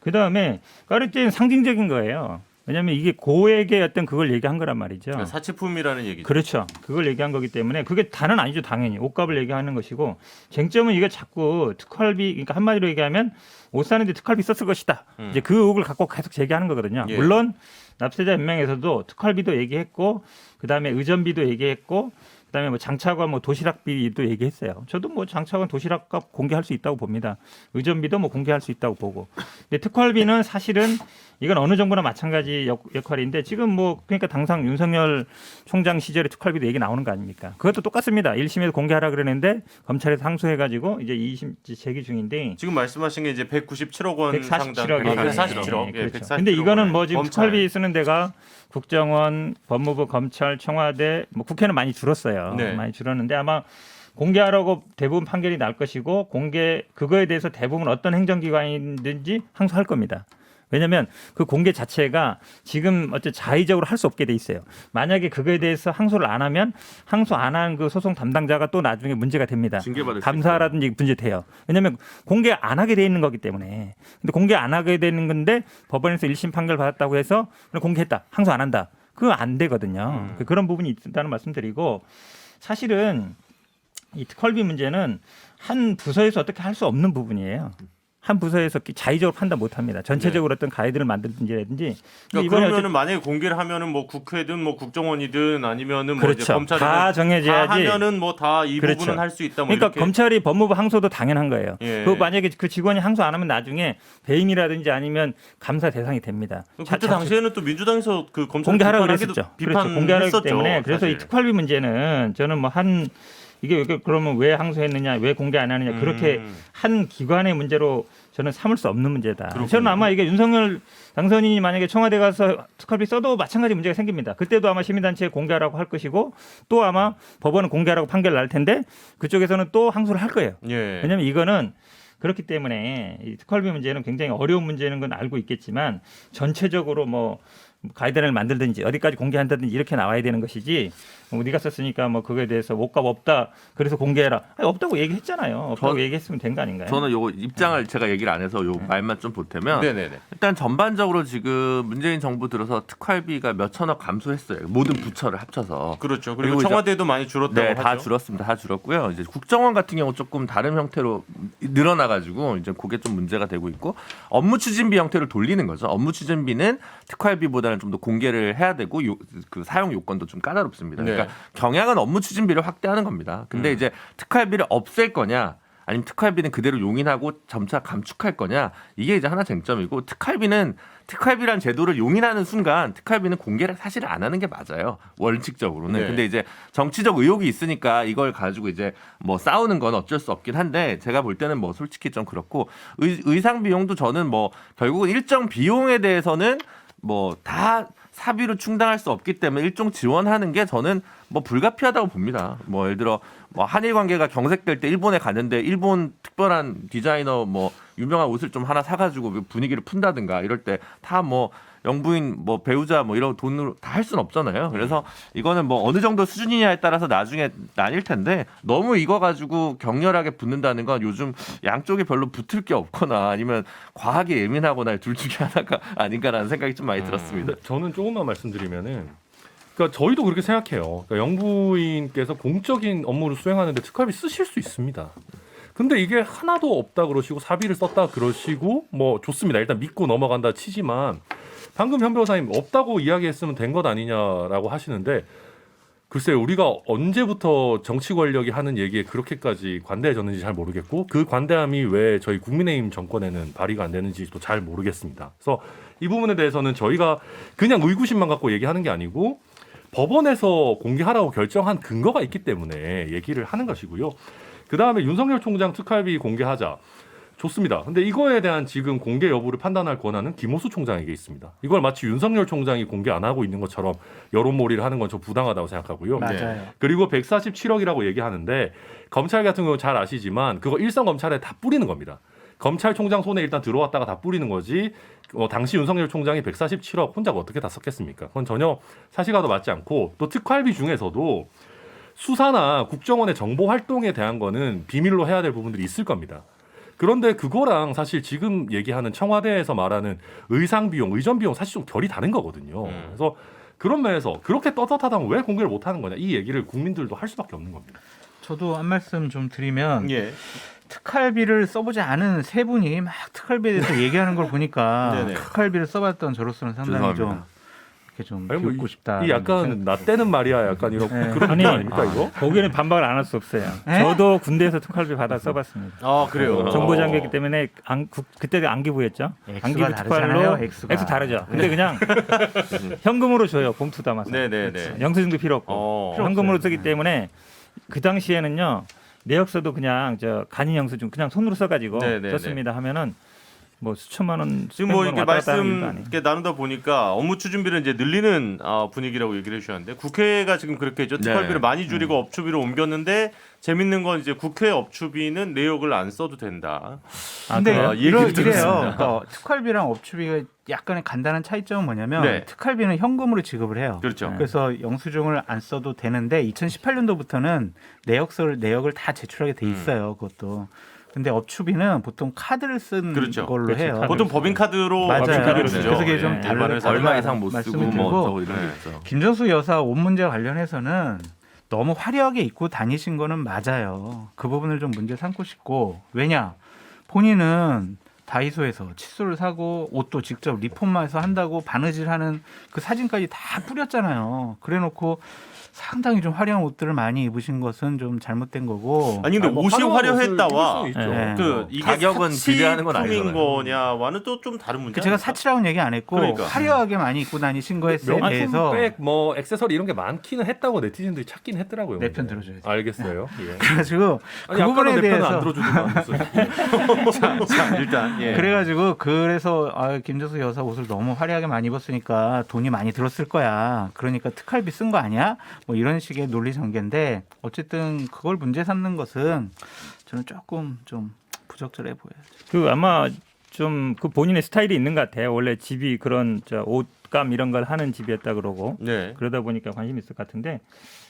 그다음에 까르띠는 상징적인 거예요. 왜냐하면 이게 고액의 어떤 그걸 얘기한 거란 말이죠. 그러니까 사치품이라는 얘기죠. 그렇죠. 그걸 얘기한 거기 때문에 그게 다는 아니죠. 당연히 옷값을 얘기하는 것이고 쟁점은 이게 자꾸 특활비 그러니까 한마디로 얘기하면 옷 사는데 특활비 썼을 것이다. 이제 그 의혹을 갖고 계속 제기하는 거거든요. 물론 납세자 연맹에서도 특활비도 얘기했고 그다음에 의전비도 얘기했고 그다음에 뭐 장차관 뭐 도시락비도 얘기했어요. 저도 뭐 장차관 도시락값 공개할 수 있다고 봅니다. 의전비도 뭐 공개할 수 있다고 보고. 근데 특활비는 사실은 이건 어느 정부나 마찬가지 역할인데 지금 뭐 그러니까 당장 윤석열 총장 시절에 특활비도 얘기 나오는 거 아닙니까? 그것도 똑같습니다. 1심에서 공개하라 그러는데 검찰에서 항소해가지고 이제 2심 제기 중인데 지금 말씀하신 게 이제 197억 원 147억 상당. 147억. 예, 그렇죠. 근데 이거는 뭐 지금 특활비 쓰는 데가 국정원, 법무부, 검찰, 청와대, 뭐 국회는 많이 줄었어요. 많이 줄었는데 아마 공개하라고 대부분 판결이 날 것이고 그거에 대해서 대부분 어떤 행정기관이든지 항소할 겁니다. 왜냐하면 그 공개 자체가 지금 어째 자의적으로 할 수 없게 돼 있어요. 만약에 그거에 대해서 항소를 안 하면 항소 안 한 그 소송 담당자가 또 나중에 문제가 됩니다. 징계받을 감사라든지 문제 돼요. 왜냐하면 공개 안 하게 돼 있는 거기 때문에. 근데 공개 안 하게 되는 건데 법원에서 1심 판결 받았다고 해서 공개했다. 항소 안 한다. 그거 안 되거든요. 그런 부분이 있다는 말씀드리고 사실은 이 특활비 문제는 한 부서에서 어떻게 할 수 없는 부분이에요. 한 부서에서 자의적으로 판단 못합니다. 전체적으로 어떤 가이드를 만들든지라든지. 그러니까 그러면은 만약에 공개를 하면은 뭐 국회든 뭐 국정원이든 아니면은 뭐 그렇죠. 이제 검찰이 다 정해져야지. 다 하면은 뭐 다 이 그렇죠. 부분은 할 수 있다. 뭐 그러니까 이렇게. 검찰이 법무부 항소도 당연한 거예요. 예. 만약에 그 직원이 항소 안 하면 나중에 배임이라든지 아니면 감사 대상이 됩니다. 그때 당시에는 또 민주당에서 그 검찰 공개하라고 그랬었죠. 그렇죠. 공개하기 비판했었죠. 때문에 그래서 사실. 이 특활비 문제는 저는 뭐 이게 그러면 왜 항소했느냐, 왜 공개 안 하느냐 그렇게 한 기관의 문제로 저는 삼을 수 없는 문제다. 그렇군요. 저는 아마 이게 윤석열 당선인이 만약에 청와대 가서 특활비 써도 마찬가지 문제가 생깁니다. 그때도 아마 시민단체에 공개하라고 할 것이고 또 아마 법원은 공개하라고 판결 날 텐데 그쪽에서는 또 항소를 할 거예요. 예. 왜냐하면 이거는 그렇기 때문에 이 특활비 문제는 굉장히 어려운 문제는 건 알고 있겠지만 전체적으로 뭐 가이드라인을 만들든지 어디까지 공개한다든지 이렇게 나와야 되는 것이지 네가 썼으니까 뭐 그거에 대해서 옷값 없다 그래서 공개해라. 아니, 없다고 얘기했잖아요. 없다고 얘기했으면 된 거 아닌가요? 저는 요거 입장을 제가 얘기를 안 해서 요 말만 좀 보태면 네네네. 일단 전반적으로 지금 문재인 정부 들어서 특활비가 몇 천억 감소했어요. 모든 부처를 합쳐서. 그렇죠. 그리고 그리고 청와대도 많이 줄었다고 네, 하죠. 다 줄었습니다. 다 줄었고요. 이제 국정원 같은 경우 조금 다른 형태로 늘어나가지고 이제 그게 좀 문제가 되고 있고 업무 추진비 형태를 돌리는 거죠. 업무 추진비는 특활비보다는 좀 더 공개를 해야 되고 그 사용 요건도 좀 까다롭습니다. 그러니까 경향은 업무 추진비를 확대하는 겁니다. 근데 이제 특활비를 없앨 거냐? 아니면 특활비는 그대로 용인하고 점차 감축할 거냐 이게 이제 하나 쟁점이고 특활비란 제도를 용인하는 순간 특활비는 공개를 사실 안 하는 게 맞아요 원칙적으로는. 네. 근데 이제 정치적 의혹이 있으니까 이걸 가지고 이제 뭐 싸우는 건 어쩔 수 없긴 한데 제가 볼 때는 뭐 솔직히 좀 그렇고 의상 비용도 저는 뭐 결국은 일정 비용에 대해서는 뭐 다 사비로 충당할 수 없기 때문에 일종 지원하는 게 저는 뭐 불가피하다고 봅니다. 뭐 예를 들어 뭐 한일 관계가 경색될 때 일본에 갔는데 일본 특별한 디자이너 뭐 유명한 옷을 좀 하나 사가지고 분위기를 푼다든가 이럴 때 다 뭐 영부인 뭐 배우자 뭐 이런 돈으로 다 할 수는 없잖아요. 그래서 이거는 뭐 어느 정도 수준이냐에 따라서 나중에 나뉠 텐데 너무 이거 가지고 격렬하게 붙는다는 건 요즘 양쪽에 별로 붙을 게 없거나 아니면 과하게 예민하거나 둘 중에 하나가 아닌가라는 생각이 좀 많이 들었습니다. 근데 저는 조금만 말씀드리면은, 그러니까 저희도 그렇게 생각해요. 그러니까 영부인께서 공적인 업무를 수행하는데 특활비 쓰실 수 있습니다. 근데 이게 하나도 없다 그러시고 사비를 썼다 그러시고 뭐 좋습니다. 일단 믿고 넘어간다 치지만 방금 현 변호사님 없다고 이야기했으면 된 것 아니냐라고 하시는데 글쎄요. 우리가 언제부터 정치 권력이 하는 얘기에 그렇게까지 관대해졌는지 잘 모르겠고 그 관대함이 왜 저희 국민의힘 정권에는 발휘가 안 되는지도 잘 모르겠습니다. 그래서 이 부분에 대해서는 저희가 그냥 의구심만 갖고 얘기하는 게 아니고 법원에서 공개하라고 결정한 근거가 있기 때문에 얘기를 하는 것이고요. 그다음에 윤석열 총장 특활비 공개하자. 좋습니다. 근데 이거에 대한 지금 공개 여부를 판단할 권한은 김호수 총장에게 있습니다. 이걸 마치 윤석열 총장이 공개 안 하고 있는 것처럼 여론몰이를 하는 건 저 부당하다고 생각하고요. 맞아요. 그리고 147억이라고 얘기하는데 검찰 같은 경우 잘 아시지만 그거 일선 검찰에 다 뿌리는 겁니다. 검찰총장 손에 일단 들어왔다가 다 뿌리는 거지 당시 윤석열 총장이 147억 혼자가 어떻게 다 썼겠습니까? 그건 전혀 사실과도 맞지 않고 또 특활비 중에서도 수사나 국정원의 정보 활동에 대한 거는 비밀로 해야 될 부분들이 있을 겁니다. 그런데 그거랑 사실 지금 얘기하는 청와대에서 말하는 의상 비용, 의전 비용 사실 좀 결이 다른 거거든요. 그래서 그런 면에서 그렇게 떳떳하다면 왜 공개를 못 하는 거냐 이 얘기를 국민들도 할 수밖에 없는 겁니다. 저도 한 말씀 좀 드리면 예. 특활비를 써보지 않은 세 분이 막 특활비에 대해서 얘기하는 걸 보니까 네네. 특활비를 써봤던 저로서는 상당히 좀 이렇게 좀 아니, 뭐 비웃고 싶다. 이 약간 나 때는 말이야 약간 이런 네. 그런 아니, 느낌 아닙니까 이거? 거기는 반박을 안 할 수 없어요. 네? 저도 군대에서 특활비 받아 써봤습니다. 아 그래요. 정보 장교이기 때문에 그때 안기부였죠. 액수가 안기부 다르잖아요, 특활로 액수가. 액수 다르죠. 근데 그냥 현금으로 줘요. 봉투 담아서. 네네네. 영수증도 필요 없고 필요 현금으로 없어요. 쓰기 때문에 그 당시에는요 내역서도 그냥 저 간이 영수증 그냥 손으로 써가지고 네네네. 썼습니다 하면은 뭐 수천만 원 지금 뭐 이렇게 왔다 갔다 하는 일도 말씀 아니에요. 이렇게 나누다 보니까 업무 추진비를 이제 늘리는 분위기라고 얘기를 해주셨는데 국회가 지금 그렇게 했죠. 특활비를 네. 많이 줄이고 업추비를 옮겼는데 재밌는 건 이제 국회 업추비는 내역을 안 써도 된다. 근데 그래요? 얘기를 이래요. 들었습니다. 그러니까 특활비랑 업추비가 약간의 간단한 차이점은 뭐냐면 네. 특활비는 현금으로 지급을 해요. 그렇죠. 그래서 영수증을 안 써도 되는데 2018년도부터는 내역을 다 제출하게 돼 있어요. 그것도. 근데 업추비는 보통 카드를 쓴 그렇죠. 걸로 그렇지, 해요. 카드. 보통 법인카드로 맞아요. 업추비를 그래서 쓰죠. 그게 좀 예, 다른 일반 회사는. 얼마 이상 못 쓰고 말씀을 뭐 드리고 어쩌고 이런 게 네. 있죠. 김정수 여사 옷 문제 관련해서는 너무 화려하게 입고 다니신 거는 맞아요. 그 부분을 좀 문제 삼고 싶고 왜냐 본인은 다이소에서 칫솔을 사고 옷도 직접 리폼해서 한다고 바느질하는 그 사진까지 다 뿌렸잖아요. 그래놓고 상당히 좀 화려한 옷들을 많이 입으신 것은 좀 잘못된 거고. 아니 근데 뭐 옷이 화려한 옷을 화려했다와 입을 수 있죠. 네. 그 이게 가격은 비례하는 건 사치품인 아니잖아요. 거냐와는 또 좀 다른 문제. 제가 아닙니까? 사치라고는 얘기 안 했고 그러니까. 화려하게 많이 입고 다니신 거에 대해서 명품백, 뭐 액세서리 이런 게 많기는 했다고 네티즌들이 찾긴 했더라고요. 내 편 근데. 들어줘야지. 알겠어요. 예. 그래가지고 아니, 그 아까는 부분에 내 편은 대해서 안 들어주더만. 자 일단 예. 그래가지고 그래서 김정수 여사 옷을 너무 화려하게 많이 입었으니까 돈이 많이 들었을 거야. 그러니까 특활비 쓴 거 아니야? 뭐 이런 식의 논리 전개인데 어쨌든 그걸 문제 삼는 것은 저는 조금 좀 부적절해 보여요. 그 아마 좀 그 본인의 스타일이 있는 것 같아요. 원래 집이 그런 저 옷감 이런 걸 하는 집이었다 그러고 네. 그러다 보니까 관심이 있을 것 같은데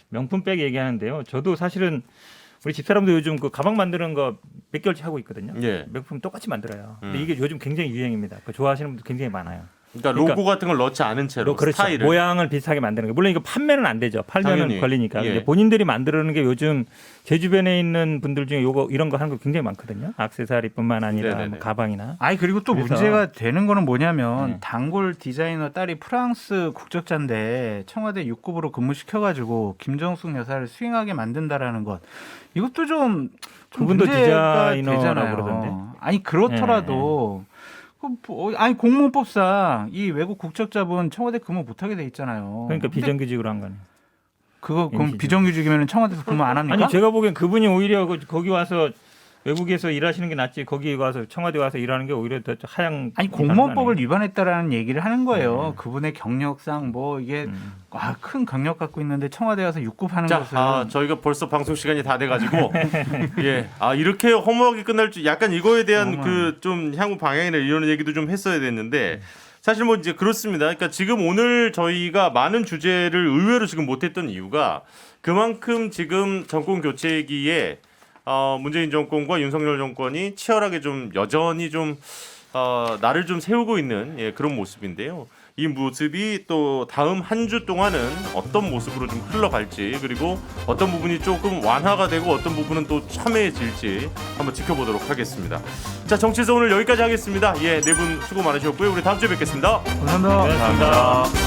명품백 얘기하는데요. 저도 사실은 우리 집사람도 요즘 그 가방 만드는 거 몇 개월치 하고 있거든요. 예. 명품 똑같이 만들어요. 근데 이게 요즘 굉장히 유행입니다. 그 좋아하시는 분들 굉장히 많아요. 그러니까 로고 같은 걸 넣지 않은 채로 그렇죠. 스타일을. 모양을 비슷하게 만드는 거. 물론 이거 판매는 안 되죠. 팔면은 당연히. 걸리니까. 예. 근데 본인들이 만드는 게 요즘 제 주변에 있는 분들 중에 요거 이런 거 하는 거 굉장히 많거든요. 액세서리뿐만 아니라 네네네. 뭐 가방이나. 아니 그리고 또 그래서- 문제가 되는 거는 뭐냐면 네. 단골 디자이너 딸이 프랑스 국적자인데 청와대 6급으로 근무시켜가지고 김정숙 여사를 스윙하게 만든다라는 것 이것도 좀 그분도 문제가 디자이너라고 되잖아요. 그러던데. 아니 그렇더라도 아니 공무원법상 이 외국 국적자분 청와대 근무 못하게 돼 있잖아요. 그러니까 근데 비정규직으로 한 거네. 그거 그럼 임시죠. 비정규직이면 청와대에서 근무 안 합니까? 아니 제가 보기엔 그분이 오히려 거기 와서 외국에서 일하시는 게 낫지 거기 가서 청와대 와서 일하는 게 오히려 더 하향. 아니 공무원법을 위반했다라는 얘기를 하는 거예요. 그분의 경력상 뭐 이게 큰 경력 갖고 있는데 청와대 가서 육급하는 자, 것은 저희가 벌써 방송 시간이 다 돼가지고 예, 이렇게 허무하게 끝날 줄 약간 이거에 대한 그 좀 향후 방향이나 이런 얘기도 좀 했어야 됐는데 사실 뭐 이제 그렇습니다. 그러니까 지금 오늘 저희가 많은 주제를 의외로 지금 못했던 이유가 그만큼 지금 정권 교체기에 문재인 정권과 윤석열 정권이 치열하게 좀 여전히 좀 나를 좀 세우고 있는 그런 모습인데요. 이 모습이 또 다음 한 주 동안은 어떤 모습으로 좀 흘러갈지 그리고 어떤 부분이 조금 완화가 되고 어떤 부분은 또 참해질지 한번 지켜보도록 하겠습니다. 자, 정치에서 오늘 여기까지 하겠습니다. 네 분 수고 많으셨고요. 우리 다음 주에 뵙겠습니다. 감사합니다. 감사합니다.